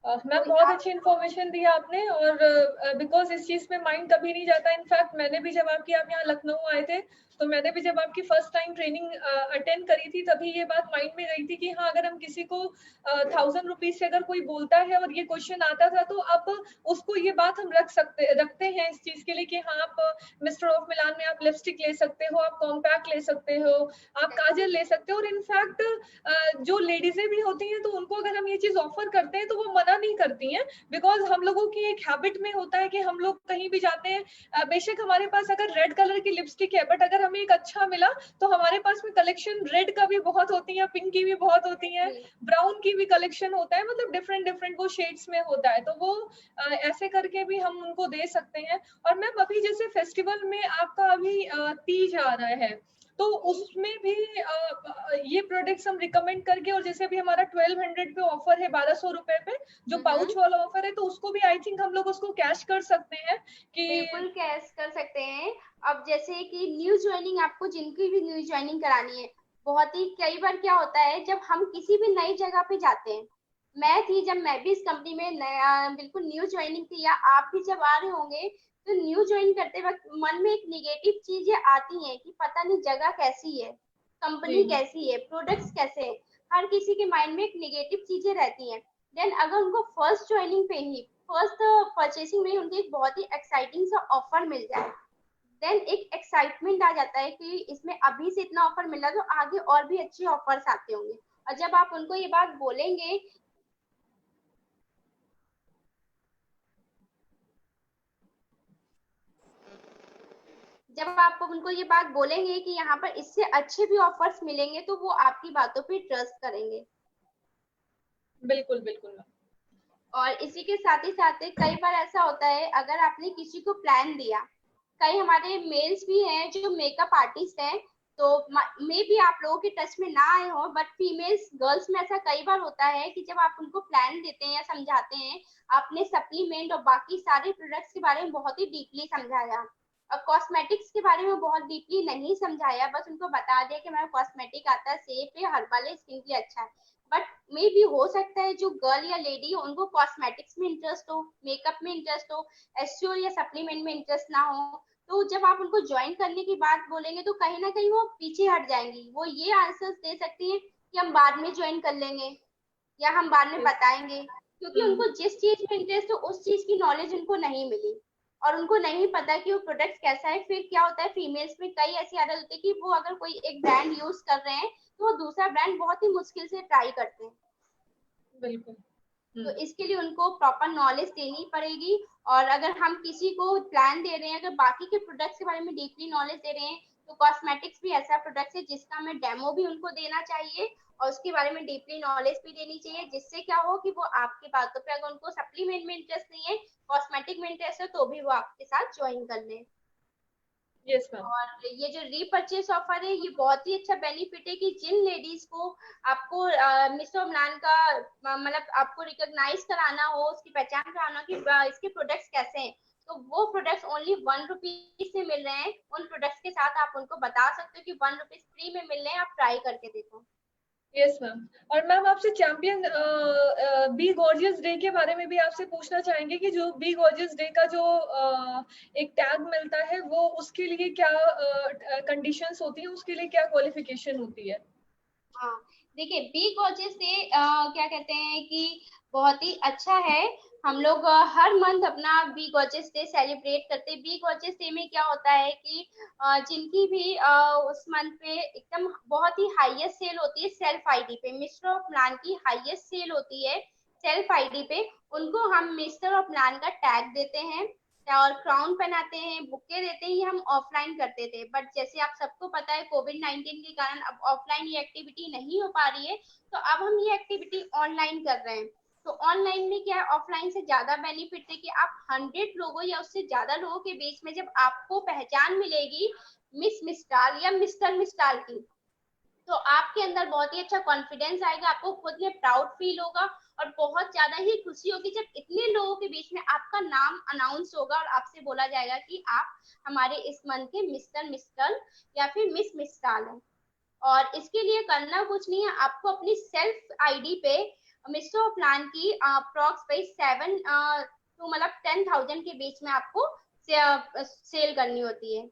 Speaker 1: तो
Speaker 2: मैम बहुत
Speaker 1: आप
Speaker 2: अच्छी इन्फॉर्मेशन दी आपने, और बिकॉज इस चीज में माइंड कभी नहीं जाता। इनफैक्ट मैंने भी जब आपकी आप यहाँ लखनऊ आए थे, तो मैंने भी जब आपकी फर्स्ट टाइम ट्रेनिंग अटेंड करी थी, तभी ये बात माइंड में गई थी कि हाँ, अगर हम किसी को 1000 रुपीज से अगर कोई बोलता है और ये क्वेश्चन आता था, तो अब उसको ये बात हम रखते हैं इस चीज के लिए कि हाँ, आप मिस्टर ऑफ मिलान में आप लिपस्टिक ले सकते हो, आप कॉम्पैक्ट ले सकते हो, आप काजल ले सकते हो। और इनफैक्ट जो लेडीजें भी होती हैं, तो उनको अगर हम ये चीज ऑफर करते हैं तो वो मना नहीं करती हैं, बिकॉज हम लोगों की एक हैबिट में होता है कि हम लोग कहीं भी जाते हैं, बेशक हमारे पास अगर रेड कलर की लिपस्टिक है, बट अगर हमें एक अच्छा मिला, तो हमारे पास में कलेक्शन रेड का भी बहुत होती है, पिंक की भी बहुत होती है, ब्राउन की भी कलेक्शन होता है, मतलब डिफरेंट डिफरेंट वो शेड्स में होता है, तो वो ऐसे करके भी हम उनको दे सकते हैं। और मैम अभी जैसे फेस्टिवल में आपका अभी तीज आ रहा है, तो उसमें भी ये प्रोडक्ट्स हम रिकमेंड करके, और जैसे अभी हमारा 1200 पे ऑफर है, 1200 रुपए पे जो पाउच वाला ऑफर है, तो उसको भी आई थिंक हम लोग उसको कैश कर सकते हैं कि।
Speaker 1: बिल्कुल कैश कर सकते हैं। अब जैसे कि न्यू ज्वाइनिंग, आपको जिनकी भी न्यू ज्वाइनिंग करानी है, बहुत ही कई बार क्या होता है जब हम किसी भी नई जगह पे जाते हैं, मैं थी जब मैं भी इस कंपनी में नया बिल्कुल न्यू ज्वाइनिंग थी, या आप भी जब आ रहे होंगे, तो न्यू ज्वाइन करते वक्त मन में एक निगेटिव चीजें आती हैं कि पता नहीं जगह कैसी है, कंपनी
Speaker 2: जी
Speaker 1: कैसी है, प्रोडक्ट्स कैसे हैं। हर किसी के माइंड में एक निगेटिव चीजें रहती हैं। देन अगर उनको फर्स्ट ज्वाइनिंग पे ही, फर्स्ट परचेसिंग में उनको एक बहुत ही एक्साइटिंग सा ऑफर मिल जाए, देन एक एक्साइटमेंट आ जाता है कि इसमें अभी से इतना ऑफर मिला तो आगे और भी अच्छे ऑफर्स आते होंगे। और जब आप उनको ये बात बोलेंगे, जब आप उनको ये बात बोलेंगे कि यहाँ पर इससे अच्छे भी ऑफर्स मिलेंगे, तो वो आपकी बातों पे ट्रस्ट करेंगे।
Speaker 2: बिल्कुल बिल्कुल मैम।
Speaker 1: और इसी के साथ ही साथ कई बार ऐसा होता है, अगर आपने किसी को प्लान दिया, कई हमारे मेल्स भी हैं जो मेकअप आर्टिस्ट हैं, तो मे भी आप लोगों के टच में ना आए हो, बट फीमेल्स गर्ल्स में ऐसा कई बार होता है कि जब आप उनको प्लान देते हैं या समझाते हैं, आपने सप्लीमेंट और बाकी सारे प्रोडक्ट्स के बारे में बहुत ही डीपली समझाया और कॉस्मेटिक्स के बारे में बहुत डीपली नहीं समझाया, बस उनको बता दिया कि हमारा कॉस्मेटिक आता है, सेफ है, हर्बल है, स्किन के लिए अच्छा है। बट मे भी हो सकता है जो गर्ल या लेडी हो उनको कॉस्मेटिक्स में इंटरेस्ट हो, मेकअप में इंटरेस्ट हो, एस्योर या सप्लीमेंट में इंटरेस्ट ना हो। तो जब आप उनको ज्वाइन करने की बात बोलेंगे तो कहीं ना कहीं वो पीछे हट जाएंगी। वो ये आंसर्स दे सकती है कि हम बाद में ज्वाइन कर लेंगे या हम बाद में बताएंगे, क्योंकि उनको जिस चीज में इंटरेस्ट हो उस चीज की नॉलेज उनको नहीं मिली और उनको नहीं पता कि वो प्रोडक्ट कैसा है। फिर क्या होता है, फीमेल्स में कई ऐसी आदत होती है कि वो अगर कोई एक ब्रांड यूज कर रहे हैं तो वो दूसरा ब्रांड बहुत ही मुश्किल से ट्राई करते हैं।
Speaker 2: बिल्कुल।
Speaker 1: तो इसके लिए उनको प्रॉपर नॉलेज देनी पड़ेगी। और अगर हम किसी को प्लान दे रहे हैं, अगर बाकी के प्रोडक्ट्स के बारे में डीपली नॉलेज दे रहे हैं, तो कॉस्मेटिक्स भी ऐसा प्रोडक्ट है जिसका हमें डेमो भी उनको देना चाहिए और उसके बारे में डीपली नॉलेज भी देनी चाहिए, जिससे क्या हो कि वो आपकी बातों पे, अगर उनको सप्लीमेंट में इंटरेस्ट नहीं है, कॉस्मेटिक में इंटरेस्ट है, तो भी वो आपके साथ ज्वाइन कर ले।
Speaker 2: Yes ma'am.
Speaker 1: और ये जो रीपर्चेस ऑफर है, ये बहुत ही अच्छा बेनिफिट है कि जिन लेडीज को आपको मिस्टर ब्रांड का मतलब आपको रिकॉग्नाइज कराना हो, उसकी पहचान कराना हो कि इसके प्रोडक्ट्स कैसे हैं, तो वो प्रोडक्ट्स ओनली 1 रुपीज से मिल रहे हैं। उन प्रोडक्ट्स के साथ आप उनको बता सकते हो कि 1 रुपीज फ्री में मिल रहे हैं, आप ट्राई करके देखो।
Speaker 2: Yes ma'am. और मैम आपसे चैंपियन बी गॉर्जियस डे के बारे में भी आपसे पूछना चाहेंगे कि जो बी गॉर्जियस डे का जो एक टैग मिलता है, वो उसके लिए क्या कंडीशंस होती हैं, उसके लिए क्या क्वालिफिकेशन होती है?
Speaker 1: हाँ, देखिए बी गॉर्जियस से क्या कहते हैं कि बहुत ही अच्छा है। हम लोग हर मंथ अपना बी गॉर्जियस डे सेलिब्रेट करते हैं। बी गॉर्जियस डे में क्या होता है कि जिनकी भी उस मंथ पे एकदम बहुत ही हाईएस्ट सेल होती है, सेल्फ आईडी पे मिस्टर ऑफ प्लान की हाईएस्ट सेल होती है सेल्फ आईडी पे, उनको हम मिस्टर ऑफ प्लान का टैग देते हैं और क्राउन पहनाते हैं, बुके देते हैं। ये हम ऑफलाइन करते थे, बट जैसे आप सबको पता है कोविड-19 के कारण अब ऑफलाइन ये एक्टिविटी नहीं हो पा रही है, तो अब हम ये एक्टिविटी ऑनलाइन कर रहे हैं। तो ऑनलाइन में क्या है, ऑफलाइन से ज्यादा बेनिफिट है कि आप 100 लोगों या उससे ज्यादा लोगों के बीच में जब आपको पहचान मिलेगी मिस मिस्टाल या मिस्टर मिस्टाल की, तो आपके अंदर बहुत ही अच्छा कॉन्फिडेंस आएगा, आपको खुद में प्राउड फील होगा और बहुत ज्यादा ही खुशी होगी जब इतने लोगों के बीच में आपका नाम अनाउंस होगा और आपसे बोला जाएगा कि आप हमारे इस मंथ के मिस्टर मिस्टल या फिर मिस मिस्टाल हैं। और इसके लिए करना कुछ नहीं है, आपको अपनी सेल्फ आईडी पे मिस्टर प्लान की अप्रॉक्स पे 7 टू मतलब 10,000 के बीच में आपको सेल करनी होती है।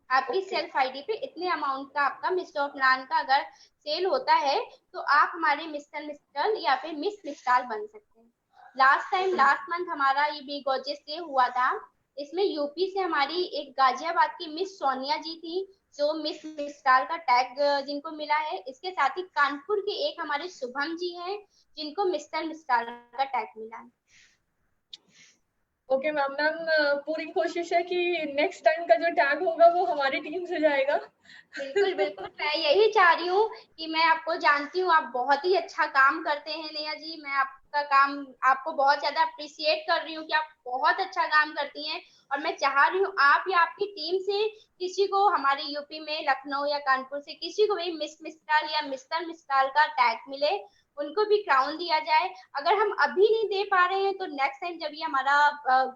Speaker 1: आपकी
Speaker 2: ओके।
Speaker 1: सेल्फ आईडी पे इतने अमाउंट का आपका मिस्टर प्लान का अगर सेल होता है, तो आप हमारे मिस्टर मिस्टल या फिर मिस मिस्टाल बन सकते हैं। लास्ट मंथ हमारा ये बी गॉर्जियस डे हुआ था। इसमें यूपी से हमारी एक गाजियाबाद की मिस सोनिया जी थी, जो मिस मिस्टाल का टैग जिनको मिला है। इसके साथ ही कानपुर के एक हमारे शुभम जी हैं, जिनको मिस्टर मिस्टाल का टैग मिला है।
Speaker 2: Okay ma'am. मैम पूरी कोशिश है कि नेक्स्ट टाइम का जो टैग होगा वो हमारी टीम से जाएगा।
Speaker 1: बिल्कुल बिल्कुल, मैं यही चाह रही हूँ कि मैं आपको जानती हूँ, आप बहुत ही अच्छा काम करते हैं नेहा जी। मैं आपका काम आपको बहुत ज्यादा अप्रिशिएट कर रही हूँ कि आप बहुत अच्छा काम करती हैं। और मैं चाह रही हूँ आप या आपकी टीम से किसी को हमारे यूपी में लखनऊ या कानपुर से किसी को भी मिस मिस्टाल या मिस्टर मिस्टाल का टैग मिले, उनको भी क्राउन दिया जाए। अगर हम अभी नहीं दे पा रहे हैं तो नेक्स्ट टाइम जब ये हमारा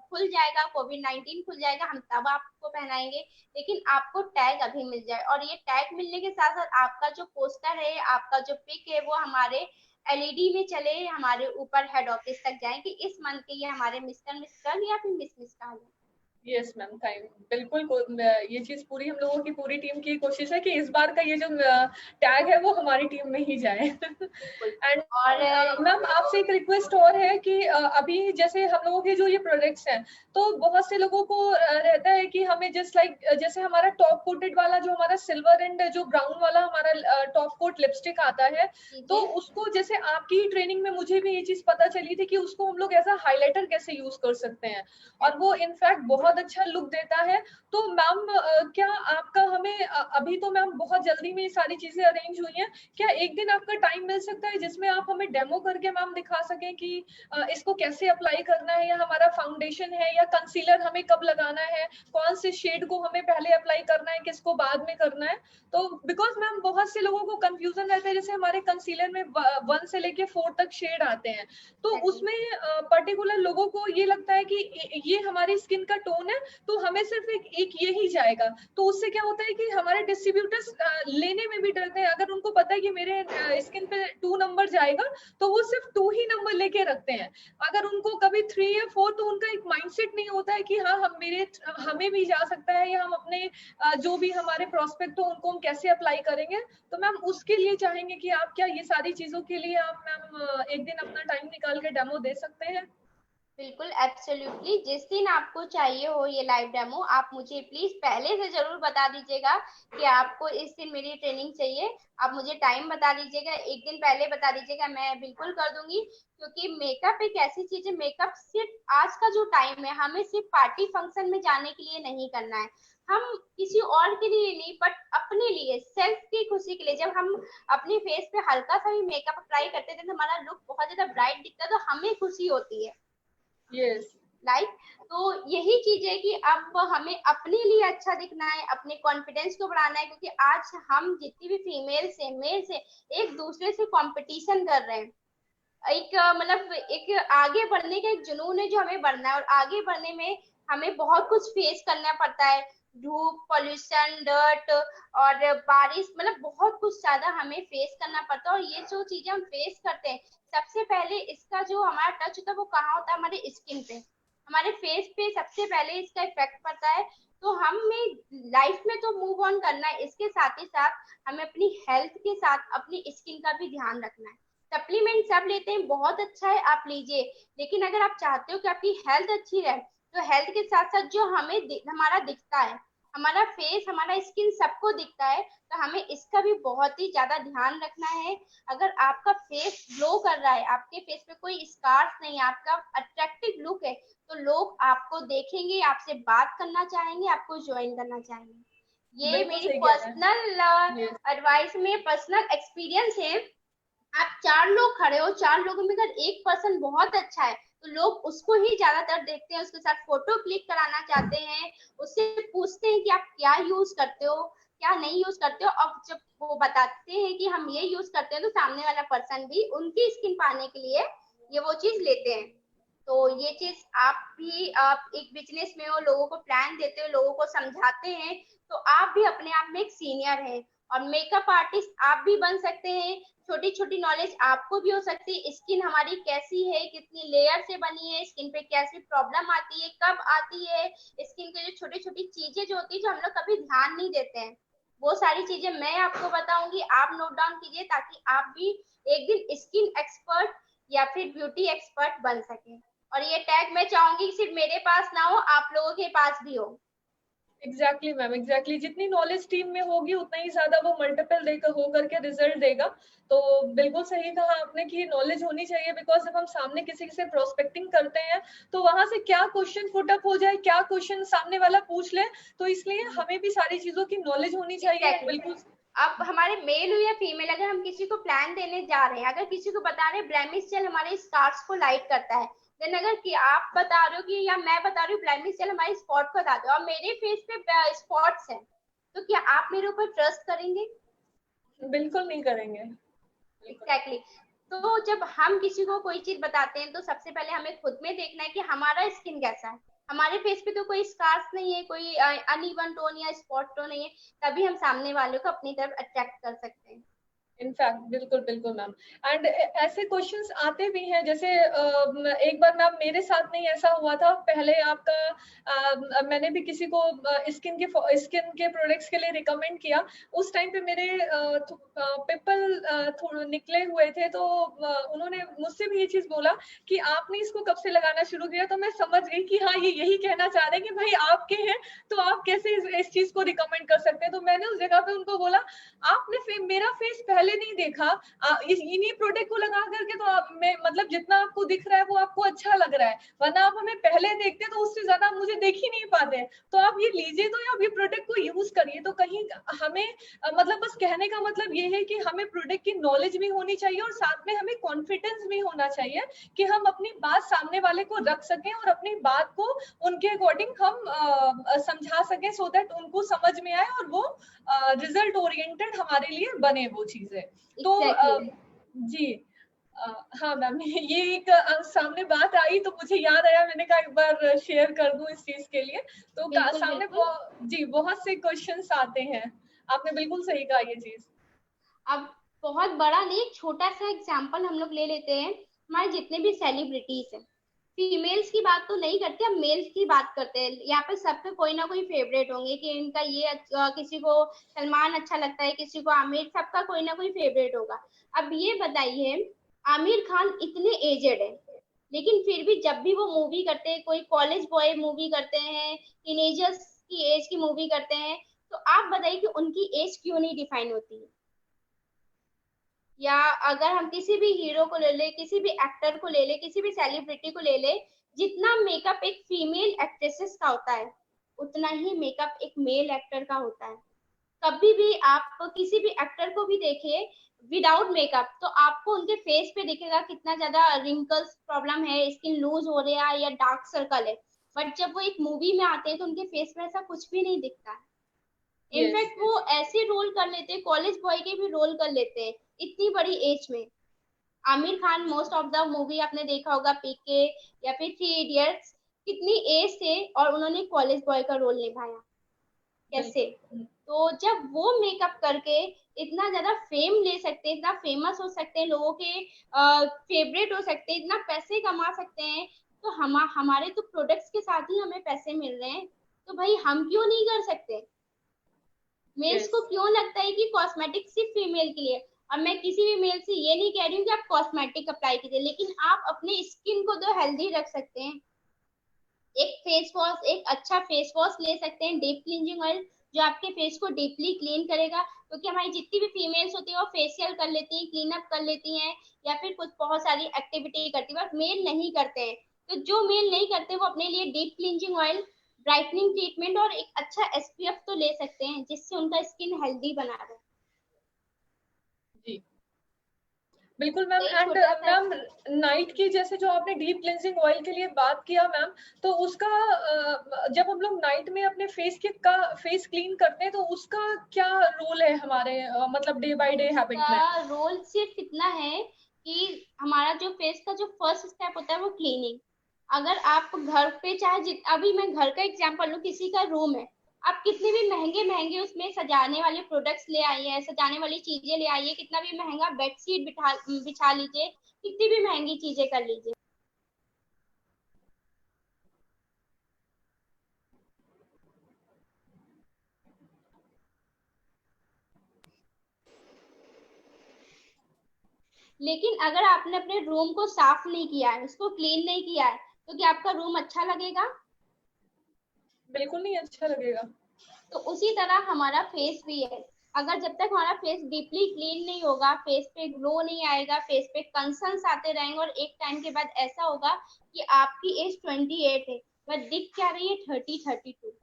Speaker 1: खुल जाएगा, कोविड-19 खुल जाएगा, हम तब आपको पहनाएंगे। लेकिन आपको टैग अभी मिल जाए, और ये टैग मिलने के साथ साथ आपका जो पोस्टर है, आपका जो पिक है, वो हमारे एलईडी में चले, हमारे ऊपर हेड ऑफिस तक जाए कि इस मंथ के ये हमारे मिस्टर मिस्टर या फिर मिस मिस्टर है।
Speaker 2: यस मैम, थैंक बिल्कुल ये चीज पूरी हम लोगों की पूरी टीम की कोशिश है कि इस बार का ये जो टैग है वो हमारी टीम में ही जाए।
Speaker 1: बिल्कुल।
Speaker 2: एंड
Speaker 1: और
Speaker 2: मैम आपसे एक रिक्वेस्ट और है कि अभी जैसे हम लोगों के जो ये प्रोडक्ट्स हैं, तो बहुत से लोगों को रहता है कि हमें जस्ट लाइक जैसे हमारा टॉप कोटेड वाला जो हमारा सिल्वर एंड जो ब्राउन वाला हमारा टॉप कोट लिपस्टिक आता है, तो उसको जैसे आपकी ट्रेनिंग में मुझे भी ये चीज पता चली थी कि उसको हम लोग एज अ हाईलाइटर कैसे यूज कर सकते हैं, और वो इनफैक्ट बहुत अच्छा लुक देता है। तो मैम क्या आपका हमें अभी तो मैम बहुत जल्दी में ये सारी चीजें अरेंज हुई हैं, क्या एक दिन आपका टाइम मिल सकता है जिसमें आप हमें डेमो करके मैम दिखा सकें कि इसको कैसे अप्लाई करना है, या हमारा फाउंडेशन है या कंसीलर हमें कब लगाना है, कौन से शेड को हमें पहले अप्लाई करना है, किसको बाद में करना है? तो बिकॉज मैम बहुत से लोगों को कंफ्यूजन रहता है, जैसे हमारे कंसीलर में 1 से लेके 4 तक शेड आते हैं, तो उसमें पर्टिकुलर लोगों को ये लगता है कि ये हमारी स्किन का टोन है, तो हमें सिर्फ एक ये ही जाएगा। तो उससे क्या होता है कि हमारे डिस्ट्रीब्यूटर्स लेने में भी डरते हैं। अगर उनको पता है कि मेरे स्किन पे 2 नंबर जाएगा, तो वो सिर्फ 2 ही नंबर लेके रखते हैं। अगर उनको कभी 3 या 4, तो उनका एक माइंडसेट नहीं होता है कि हाँ हमें भी जा सकता है, या हम अपने जो भी हमारे प्रोस्पेक्ट हो उनको हम कैसे अप्लाई करेंगे। तो मैम उसके लिए चाहेंगे कि आप क्या ये सारी चीजों के लिए आप मैम एक दिन अपना टाइम निकाल के डेमो दे सकते हैं?
Speaker 1: बिल्कुल एब्सोल्युटली, जिस दिन आपको चाहिए हो ये लाइव डेमो, आप मुझे प्लीज पहले से जरूर बता दीजिएगा कि आपको इस दिन मेरी ट्रेनिंग चाहिए। आप मुझे टाइम बता दीजिएगा, एक दिन पहले बता दीजिएगा, मैं बिल्कुल कर दूंगी। क्योंकि मेकअप एक ऐसी चीज है, मेकअप सिर्फ आज का जो टाइम है, हमें सिर्फ पार्टी फंक्शन में जाने के लिए नहीं करना है, हम किसी और के लिए नहीं, बट अपने लिए सेल्फ की खुशी खुशी के लिए। जब हम अपने फेस पे हल्का सा भी मेकअप अप्लाई करते थे तो हमारा लुक बहुत ज्यादा ब्राइट दिखता है, तो हमें खुशी होती है।
Speaker 2: यस,
Speaker 1: लाइक तो यही चीज है कि अब हमें अपने लिए अच्छा दिखना है, अपने कॉन्फिडेंस को बढ़ाना है, क्योंकि आज हम जितनी भी फीमेल से मेल से एक दूसरे से कंपटीशन कर रहे हैं। एक मतलब एक आगे बढ़ने का एक जुनून है जो हमें बढ़ना है, और आगे बढ़ने में हमें बहुत कुछ फेस करना पड़ता है। धूप, पॉल्यूशन, डर्ट और बारिश, मतलब बहुत कुछ ज्यादा हमें फेस करना पड़ता है। और ये जो चीजें हम फेस करते हैं, सबसे पहले इसका जो हमारा टच होता है वो कहाँ होता है? हमारे स्किन पे, हमारे फेस पे सबसे पहले इसका इफेक्ट पड़ता है। तो हमें लाइफ में तो मूव ऑन करना है, इसके साथ ही साथ हमें अपनी हेल्थ के साथ अपनी स्किन का भी ध्यान रखना है। सप्लीमेंट सब लेते हैं, बहुत अच्छा है, आप लीजिए, लेकिन अगर आप चाहते हो कि आपकी हेल्थ अच्छी रहे, तो हेल्थ के साथ साथ जो हमारा दिखता है, हमारा फेस, हमारा स्किन सबको दिखता है, तो हमें इसका भी बहुत ही ज्यादा ध्यान रखना है। अगर आपका फेस ग्लो कर रहा है, आपके फेस पे कोई स्कार्स नहीं है, आपका अट्रैक्टिव लुक है, तो लोग आपको देखेंगे, आपसे बात करना चाहेंगे, आपको ज्वाइन करना चाहेंगे। ये
Speaker 2: बिल्कुल
Speaker 1: मेरी
Speaker 2: सही कह रहे
Speaker 1: पर्सनल
Speaker 2: हैं। यस,
Speaker 1: एडवाइस में पर्सनल एक्सपीरियंस है। आप 4 लोग खड़े हो, 4 लोगों में अगर एक पर्सन बहुत अच्छा है, तो लोग उसको ही ज्यादातर देखते हैं, उसके साथ फोटो क्लिक कराना चाहते हैं, उससे पूछते हैं कि आप क्या यूज करते हो, क्या नहीं यूज करते हो। अब जब वो बताते हैं कि हम ये यूज करते हैं, तो सामने वाला पर्सन भी उनकी स्किन पाने के लिए ये वो चीज लेते हैं। तो ये चीज आप एक बिजनेस में हो, लोगों को प्लान देते हो, लोगों को समझाते हैं, तो आप भी अपने आप में एक सीनियर हैं। और मेकअप आर्टिस्ट आप भी बन सकते हैं। छोटी छोटी नॉलेज आपको भी हो सकती है, स्किन हमारी कैसी है, कितनी लेयर से बनी है, स्किन पे कैसी प्रॉब्लम आती है, कब आती है, स्किन के जो छोटी छोटी चीजें जो होती है, जो हम लोग कभी ध्यान नहीं देते हैं, वो सारी चीजें मैं आपको बताऊंगी, आप नोट डाउन कीजिए, ताकि आप भी एक दिन स्किन एक्सपर्ट या फिर ब्यूटी एक्सपर्ट बन सके। और ये टैग मैं चाहूंगी कि सिर्फ मेरे पास ना हो, आप लोगों के पास भी हो।
Speaker 2: Exactly ma'am, exactly. जितनी नॉलेज टीम में होगी उतना ही ज्यादा वो मल्टीपल देकर हो करके रिजल्ट देगा। तो बिल्कुल सही कहा आपने कि नॉलेज होनी चाहिए, बिकॉज जब हम सामने किसी से प्रोस्पेक्टिंग करते हैं तो वहां से क्या क्वेश्चन फुट अप हो जाए, क्या क्वेश्चन सामने वाला पूछ ले, तो इसलिए हमें भी सारी चीजों की नॉलेज होनी चाहिए।
Speaker 1: एग्जैक्टली
Speaker 2: बिल्कुल।
Speaker 1: अब हमारे मेल हो या फीमेल, अगर हम किसी को प्लान देने जा रहे हैं, अगर किसी को बता रहे हैं ब्लेमिश जेल हमारे स्कार्स को लाइट करता है, देन अगर कि आप बता रहे हो कि, या मैं बता रही हूँ ब्लेमिश जेल हमारे स्पॉट को बताते हो, और मेरे फेस पे स्पॉट्स हैं, तो क्या आप मेरे ऊपर ट्रस्ट करेंगे?
Speaker 2: बिल्कुल नहीं करेंगे। बिल्कुल।
Speaker 1: एग्जैक्टली तो जब हम किसी को कोई चीज बताते हैं, तो सबसे पहले हमें खुद में देखना है कि हमारा स्किन कैसा है। हमारे फेस पे तो कोई स्कार्स नहीं है, कोई अनइवन टोन या स्पॉट टोन नहीं है, तभी हम सामने वालों को अपनी तरफ अट्रैक्ट कर सकते हैं।
Speaker 2: इनफैक्ट बिल्कुल बिल्कुल मैम। एंड ऐसे क्वेश्चंस आते भी हैं, जैसे एक बार मैम मेरे साथ नहीं ऐसा हुआ था, पहले आपका मैंने भी किसी को स्किन के प्रोडक्ट्स के लिए रिकमेंड किया। उस टाइम पे मेरे पिंपल निकले हुए थे, तो उन्होंने मुझसे भी ये चीज बोला कि आपने इसको कब से लगाना शुरू किया। तो मैं समझ गई कि हाँ, ये यही कहना चाह रहे हैं कि भाई आपके हैं तो आप कैसे इस चीज को रिकमेंड कर सकते हैं। तो मैंने उस जगह पे उनको बोला, आपने मेरा फेस पहले नहीं देखा, इन्हीं प्रोडक्ट को लगा करके तो आप में मतलब जितना आपको दिख रहा है वो आपको अच्छा लग रहा है, वरना आप हमें पहले देखते तो उससे ज्यादा आप मुझे देख ही नहीं पाते। तो आप ये लीजिए, तो आप ये प्रोडक्ट को यूज करिए। तो कहीं हमें मतलब बस कहने का मतलब ये है कि हमें प्रोडक्ट की नॉलेज भी होनी चाहिए और साथ में हमें कॉन्फिडेंस भी होना चाहिए कि हम अपनी बात सामने वाले को रख सकें और अपनी बात को उनके अकॉर्डिंग हम समझा सकें, सो दैट उनको समझ में आए और वो रिजल्ट ओरिएंटेड हमारे लिए बने वो चीजें। तो
Speaker 1: एग्जैक्टली
Speaker 2: जी, हाँ मैम, ये एक सामने बात आई तो मुझे याद आया, मैंने कहा एक बार शेयर कर दूं इस चीज के लिए। तो
Speaker 1: बिल्कुल
Speaker 2: सामने
Speaker 1: बिल्कुल।
Speaker 2: जी बहुत से क्वेश्चंस आते हैं। आपने बिल्कुल सही कहा ये चीज।
Speaker 1: अब बहुत बड़ा नहीं, एक छोटा सा एग्जाम्पल हम लोग ले लेते हैं। हमारे जितने भी सेलिब्रिटीज हैं, फीमेल्स की बात तो नहीं करते, हम मेल्स की बात करते हैं। यहाँ पे सबके कोई ना कोई फेवरेट होंगे कि इनका किसी को सलमान अच्छा लगता है, किसी को आमिर, सबका कोई ना कोई फेवरेट होगा। अब ये बताइए, आमिर खान इतने एजेड है, लेकिन फिर भी जब भी वो मूवी करते हैं, कोई कॉलेज बॉय मूवी करते हैं, टीनेजर्स की एज की मूवी करते हैं, तो आप बताइए कि उनकी एज क्यों नहीं डिफाइन होती है? या अगर हम किसी भी हीरो को ले ले, किसी भी एक्टर को ले ले, किसी भी सेलिब्रिटी को ले ले, जितना मेकअप एक फीमेल एक्ट्रेसेस का होता है, उतना ही मेकअप एक मेल एक्टर का होता है। कभी भी आप किसी भी एक्टर को भी देखिए विदाउट मेकअप, तो आपको उनके फेस पे दिखेगा कितना ज्यादा रिंकल्स प्रॉब्लम है, स्किन लूज हो रहा है या डार्क सर्कल है। बट जब वो एक मूवी में आते हैं तो उनके फेस पे ऐसा कुछ भी नहीं दिखता है।
Speaker 2: यस
Speaker 1: इनफैक्ट वो
Speaker 2: यस।
Speaker 1: ऐसे रोल कर लेते हैं, कॉलेज बॉय के भी रोल कर लेते हैं इतनी बड़ी एज में। Aamir Khan most of the movie आपने देखा होगा, पीके या फिर थ्री इडियट्स, कितनी एज थे और उन्होंने कॉलेज बॉय का रोल निभाया, कैसे।
Speaker 2: बिल्कुल।
Speaker 1: तो जब वो मेकअप करके इतना ज्यादा फेम ले सकते हैं, इतना फेमस हो सकते हैं, लोगों के फेवरेट हो सकते हैं, इतना पैसे कमा सकते हैं, तो हमारे तो प्रोडक्ट्स के साथ ही हमें पैसे मिल रहे हैं, तो भाई हम क्यों नहीं कर सकते। मेल्स
Speaker 2: यस
Speaker 1: को क्यों लगता है कि कॉस्मेटिक सिर्फ फीमेल के लिए। और मैं किसी भी मेल से ये नहीं कह रही हूँ कि आप कॉस्मेटिक अप्लाई कीजिए, लेकिन आप अपने स्किन को तो हेल्दी रख सकते हैं। एक फेस वॉश, एक अच्छा फेस वॉश ले सकते हैं, डीप क्लींजिंग ऑयल, जो आपके फेस को डीपली क्लीन करेगा। क्योंकि हमारी जितनी भी फीमेल्स होती है वो फेशियल कर लेती हैं, क्लीन अप कर लेती हैं, या फिर कुछ बहुत सारी एक्टिविटी करती है, बट मेल नहीं करते हैं। तो जो मेल नहीं करते वो अपने लिए deep cleansing oil, brightening treatment और एक अच्छा एसपीएफ तो ले सकते हैं, जिससे उनका स्किन हेल्दी बना रहे।
Speaker 2: जी बिल्कुल मैम।
Speaker 1: तो एक
Speaker 2: एंड
Speaker 1: छोटा सा,
Speaker 2: मैम नाइट की जैसे जो आपने डीप क्लेंजिंग ऑयल के लिए बात किया मैम, तो उसका जब हम लोग नाइट में अपने फेस क्लीन करते हैं तो उसका क्या रोल है हमारे मतलब डे बाय डे हैबिट में?
Speaker 1: उसका रोल सिर्फ इतना है कि हमारा जो फेस का जो फर्स्ट स्टेप होता है वो क्लीनिंग। अगर आप घर पे चाहे अभी मैं घर का एग्जांपल लूं, किसी का रूम है, आप कितने भी महंगे महंगे उसमें सजाने वाले प्रोडक्ट्स ले आइए, सजाने वाली चीजें ले आइए, कितना भी महंगा बेडशीट बिठा बिछा लीजिए, कितनी भी महंगी चीजें कर लीजिए, लेकिन अगर आपने अपने रूम को साफ नहीं किया है, उसको क्लीन नहीं किया है, तो क्या आपका रूम अच्छा लगेगा।
Speaker 2: बिल्कुल नहीं अच्छा लगेगा।
Speaker 1: तो उसी तरह हमारा फेस भी है। अगर जब तक हमारा फेस डीपली क्लीन नहीं होगा, फेस पे ग्लो नहीं आएगा, फेस पे कंसर्न्स आते रहेंगे, और एक टाइम के बाद ऐसा होगा कि आपकी एज 28 है बट दिख क्या रही है 30-32।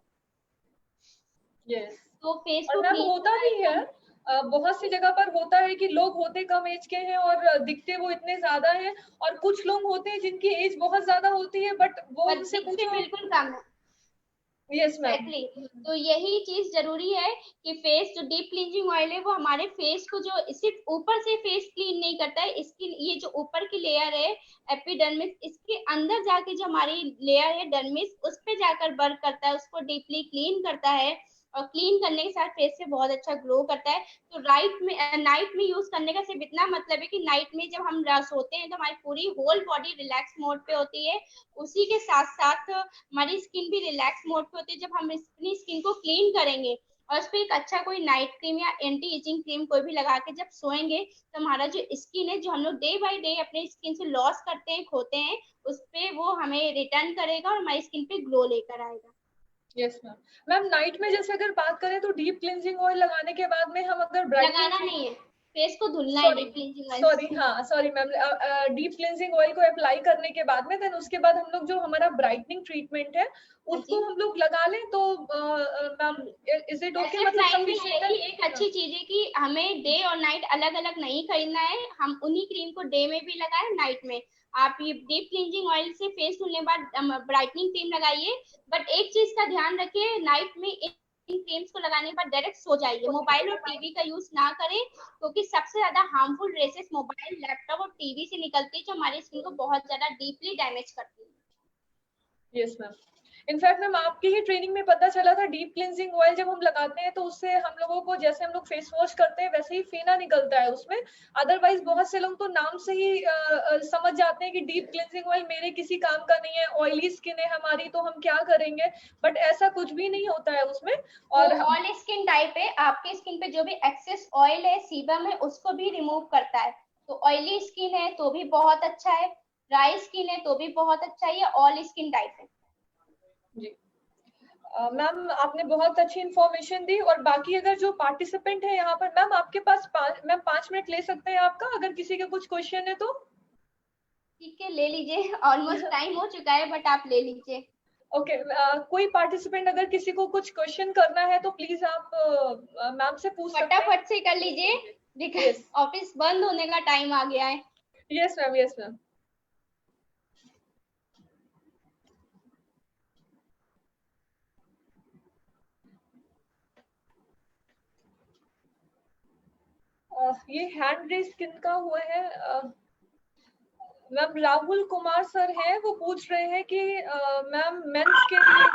Speaker 2: यस।
Speaker 1: तो फेस
Speaker 2: और
Speaker 1: को
Speaker 2: मैम
Speaker 1: क्लीन
Speaker 2: होता
Speaker 1: करना
Speaker 2: भी है
Speaker 1: एकदम।
Speaker 2: बहुत सी जगह पर होता है कि लोग होते कम एज के हैं और दिखते वो इतने ज्यादा हैं, और कुछ लोग होते हैं जिनकी एज बहुत ज्यादा होती है बट वो
Speaker 1: बट
Speaker 2: उनसे
Speaker 1: दिखते
Speaker 2: पूछो।
Speaker 1: बिल्कुल कम है।
Speaker 2: Yes ma'am.
Speaker 1: Exactly exactly. तो यही चीज जरूरी है कि फेस जो डीप क्लींजिंग ऑयल है वो हमारे फेस को जो सिर्फ ऊपर से फेस क्लीन नहीं करता है, इसकी ये जो ऊपर की लेयर है एपिडर्मिस, इसके अंदर जाके जो हमारी लेयर है डर्मिस, उस पे जाकर वर्क करता है, उसको डीपली क्लीन करता है। और क्लीन करने के साथ फेस से बहुत अच्छा ग्लो करता है। तो नाइट में यूज करने का सिर्फ इतना मतलब है कि नाइट में जब हम सोते हैं तो हमारी पूरी होल बॉडी रिलैक्स मोड पे होती है। उसी के साथ साथ हमारी स्किन भी रिलैक्स मोड पे होती है। जब हम अपनी स्किन को क्लीन करेंगे और उस पर एक अच्छा कोई नाइट क्रीम या एंटी एजिंग क्रीम कोई भी लगा के जब सोएंगे, तो हमारा जो स्किन है, जो हम लोग डे बाय डे अपने स्किन से लॉस करते हैं, खोते हैं, उस पे वो हमें रिटर्न करेगा और हमारी स्किन पे ग्लो लेकर आएगा।
Speaker 2: Yes ma'am. मैम नाइट में जैसे अगर बात करें तो डीप क्लिनजिंग ऑयल लगाने के बाद में हम अगर ब्राइटनिंग
Speaker 1: लगाना नहीं है,
Speaker 2: ट्रीटमेंट,
Speaker 1: फेस को धुलना है
Speaker 2: sorry
Speaker 1: deep cleansing oil
Speaker 2: sorry
Speaker 1: से।
Speaker 2: हाँ sorry ma'am, deep cleansing oil को अप्लाई करने के बाद में देन उसके बाद हम लोग जो हमारा ब्राइटनिंग ट्रीटमेंट है
Speaker 1: हाँ
Speaker 2: उसको
Speaker 1: जी।
Speaker 2: हम लोग लगा लें तो मैम इज इट ओके,
Speaker 1: सिर्फ
Speaker 2: मतलब
Speaker 1: नाइट में यही
Speaker 2: सफिशिएंट
Speaker 1: एक
Speaker 2: है?
Speaker 1: अच्छी चीज है कि हमें डे और नाइट अलग अलग नहीं खरीदना है, हम उन्हीं क्रीम को डे में भी लगाए, नाइट में। आप ये डीप क्लींजिंग ऑयल से फेस धुलने के बाद ब्राइटनिंग क्रीम लगाइए। बट एक चीज का ध्यान रखिए, नाइट में इन क्रीम्स को लगाने के बाद डायरेक्ट सो जाइए, मोबाइल और टीवी का यूज ना करें, क्योंकि सबसे ज्यादा हार्मफुल रेसेस मोबाइल, लैपटॉप और टीवी से निकलती है, जो हमारी स्किन को बहुत ज्यादा डीपली डैमेज करती है।
Speaker 2: Yes ma'am. इनफैक्ट मैम आपकी ही ट्रेनिंग में पता चला था डीप क्लिनजिंग ऑयल जब हम लगाते हैं तो उससे हम लोगों को, जैसे हम लोग फेस वॉश करते हैं वैसे ही फेना निकलता है उसमें। अदरवाइज बहुत से लोग तो नाम से ही समझ जाते हैं कि डीप क्लिनजिंग ऑयल मेरे किसी काम का नहीं है, ऑयली स्किन है हमारी तो हम क्या करेंगे, बट ऐसा कुछ भी नहीं होता है उसमें।
Speaker 1: वो
Speaker 2: और
Speaker 1: ऑल स्किन टाइप है, आपके स्किन पे जो भी एक्सेस ऑयल है, सीबम है, उसको भी रिमूव करता है। तो ऑयली स्किन है तो भी बहुत अच्छा है, ड्राई स्किन है तो भी बहुत अच्छा है, ये ऑल स्किन टाइप है।
Speaker 2: जी मैम आपने बहुत अच्छी इन्फॉर्मेशन दी। और बाकी अगर जो पार्टिसिपेंट है यहाँ पर मैम, आपके पास मैम 5 मिनट ले सकते हैं आपका, अगर किसी का कुछ क्वेश्चन है तो?
Speaker 1: ठीक है, ले लीजिए, ऑलमोस्ट टाइम हो चुका है बट आप ले लीजिए।
Speaker 2: ओके, कोई पार्टिसिपेंट अगर किसी को कुछ क्वेश्चन करना है तो प्लीज आप मैम से पूछ सकते हैं।
Speaker 1: फटाफट से कर लीजिए, बिकॉज ऑफिस बंद होने का टाइम आ गया है।
Speaker 2: Yes ma'am, yes ma'am. ये हैंड रेस किनका हुआ है? मैम राहुल कुमार सर हैं, वो पूछ रहे हैं कि मैम मेंस के लिए।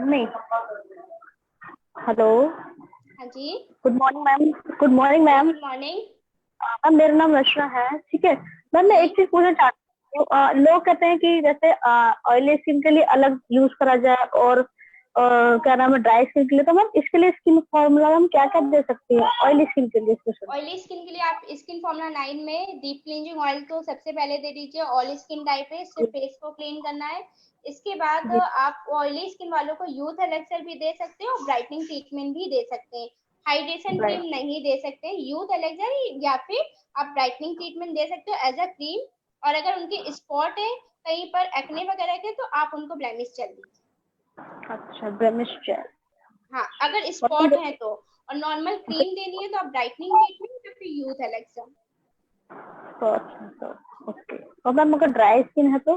Speaker 3: नहीं, हेलो,
Speaker 1: हाँ जी,
Speaker 3: good morning ma'am. Good morning ma'am.
Speaker 1: Good morning.
Speaker 3: Ma'am मेरा नाम रचना है, ठीक है मैम। मैं एक चीज पूछना चाहती हूँ, लोग कहते हैं कि जैसे ऑयली स्किन के लिए अलग यूज करा जाए और क्या नाम है ड्राई स्किन के लिए, तो मैम इसके लिए स्किन फॉर्मूला हम क्या क्या दे सकती है ऑयली स्किन के लिए स्पेशल?
Speaker 1: ऑयली स्किन के लिए आप स्किन फॉर्मूला 9 में डीप क्लींजिंग ऑयल तो सबसे पहले दे दीजिए। ऑयली स्किन टाइप है, इससे फेस को क्लीन करना है। इसके बाद
Speaker 3: जी,
Speaker 1: आप ऑयली स्किन वालों को यूथ एलेक्सर भी दे सकते हैं और ब्राइटनिंग ट्रीटमेंट भी दे सकते हैं। Hydration cream
Speaker 3: right.
Speaker 1: नहीं दे सकते, यूथ एलेक्सर या फिर आप ब्राइटनिंग ट्रीटमेंट दे सकते हो एज अ क्रीम। और अगर उनके स्पॉट है कहीं पर एक्ने वगैरह के, तो आप उनको ब्लेमिश जेल दीजिए।
Speaker 3: अच्छा, ब्लेमिश जेल।
Speaker 1: हाँ, अगर स्पॉट है तो। और नॉर्मल क्रीम देनी है तो आप ब्राइटनिंग ट्रीटमेंट या फिर यूथ एलेक्सर।
Speaker 3: ओके, और मैम अगर ड्राई स्किन है तो?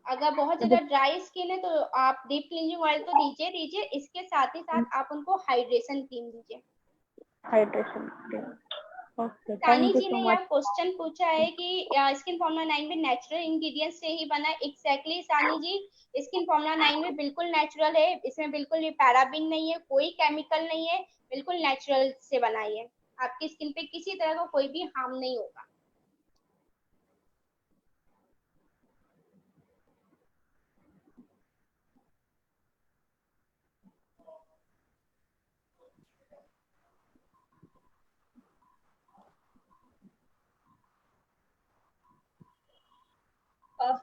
Speaker 1: अगर बहुत ज्यादा ड्राई स्किन है तो आप डीप क्लींजिंग ऑयल तो दीजिए दीजिए, इसके साथ ही साथ आप उनको हाइड्रेशन क्रीम दीजिए।
Speaker 3: हाइड्रेशन। ओके,
Speaker 1: सानी
Speaker 3: थैंक यू
Speaker 1: जी ने
Speaker 3: सो
Speaker 1: यह
Speaker 3: मच।
Speaker 1: क्वेश्चन पूछा है कि स्किन फॉर्मुला 9 में नेचुरल इंग्रेडिएंट से ही बना है। एग्जैक्टली सानी जी, स्किन फॉर्मुला 9 में बिल्कुल नेचुरल है। इसमें बिल्कुल भी पैराबिन नहीं है, कोई केमिकल नहीं है, बिल्कुल नेचुरल से बनाई है। आपकी स्किन पे किसी तरह का कोई भी हार्म नहीं होगा।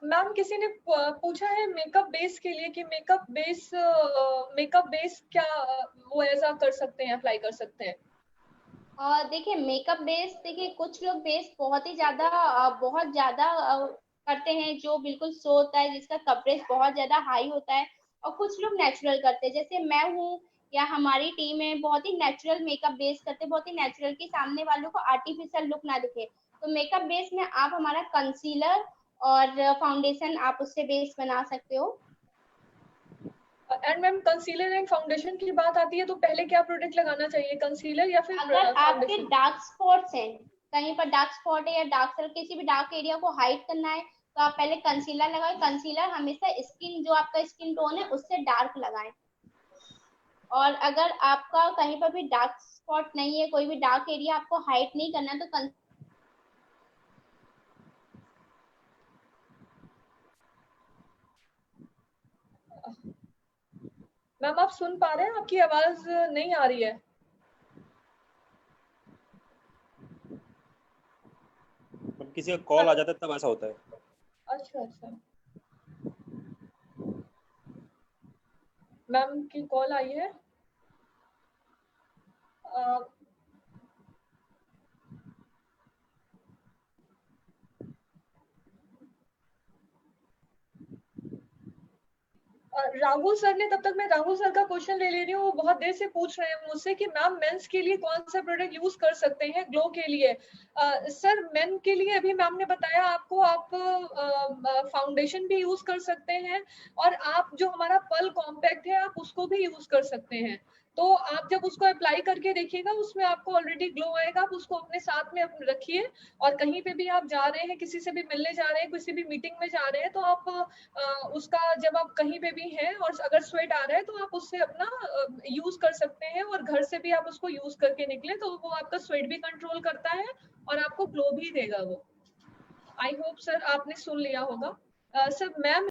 Speaker 2: मैम किसी ने पूछा है मेकअप बेस के लिए कि मेकअप बेस क्या वो ऐसा कर सकते हैं, अप्लाई कर सकते हैं?
Speaker 1: और देखिए मेकअप बेस, देखिए कुछ लोग बेस बहुत ज्यादा करते हैं, जो बिल्कुल सो होता है, जिसका कवरेज बहुत ज्यादा हाई होता है। और कुछ लोग नेचुरल करते हैं, जैसे मैं हूँ या हमारी टीम है, बहुत ही नेचुरल मेकअप बेस करते हैं, बहुत ही नेचुरल, कि सामने वालों को आर्टिफिशियल लुक ना दिखे। तो मेकअप बेस में आप हमारा कंसीलर और फाउंडेशन आप उससे बेस बना सकते हो।
Speaker 2: And ma'am concealer and foundation की बात आती है तो पहले क्या प्रोडक्ट लगाना चाहिए, कंसीलर या फिर
Speaker 1: अगर आपके
Speaker 2: फाउंडेशन?
Speaker 1: डार्क स्पॉट्स हैं, कहीं पर डार्क स्पॉट है या डार्क सर्कल, किसी भी डार्क एरिया को हाइड करना है, तो आप पहले कंसीलर लगाएं। कंसीलर हमेशा स्किन, जो आपका स्किन टोन है उससे डार्क लगाएं। और अगर आपका कहीं पर भी डार्क स्पॉट नहीं है, कोई भी डार्क एरिया आपको हाइड नहीं करना है, तो
Speaker 2: मैम आप सुन पा रहे हैं? आपकी आवाज नहीं आ रही है।
Speaker 4: किसी का कॉल आ जाता है तब ऐसा होता है।
Speaker 2: अच्छा अच्छा, मैम की कॉल आई है। राहुल सर ने, तब तक मैं राहुल सर का क्वेश्चन ले रही हूँ। वो बहुत देर से पूछ रहे हैं मुझसे कि मैम मेंस के लिए कौन सा प्रोडक्ट यूज कर सकते हैं ग्लो के लिए। सर मेन के लिए अभी मैम ने बताया आपको, आप फाउंडेशन भी यूज कर सकते हैं और आप जो हमारा पल कॉम्पैक्ट है आप उसको भी यूज कर सकते हैं। तो आप जब उसको अप्लाई करके देखिएगा उसमें आपको ऑलरेडी ग्लो आएगा, आप उसको अपने साथ में रखिए। और कहीं पे भी आप जा रहे हैं, किसी से भी मिलने जा रहे हैं, किसी भी मीटिंग में जा रहे हैं, तो आप उसका, जब आप कहीं पे भी हैं और अगर स्वेट आ रहा है तो आप उससे अपना यूज कर सकते हैं। और घर से भी आप उसको यूज करके निकले तो वो आपका स्वेट भी कंट्रोल करता है और आपको ग्लो भी देगा वो। आई होप सर आपने सुन लिया होगा। Sir ma'am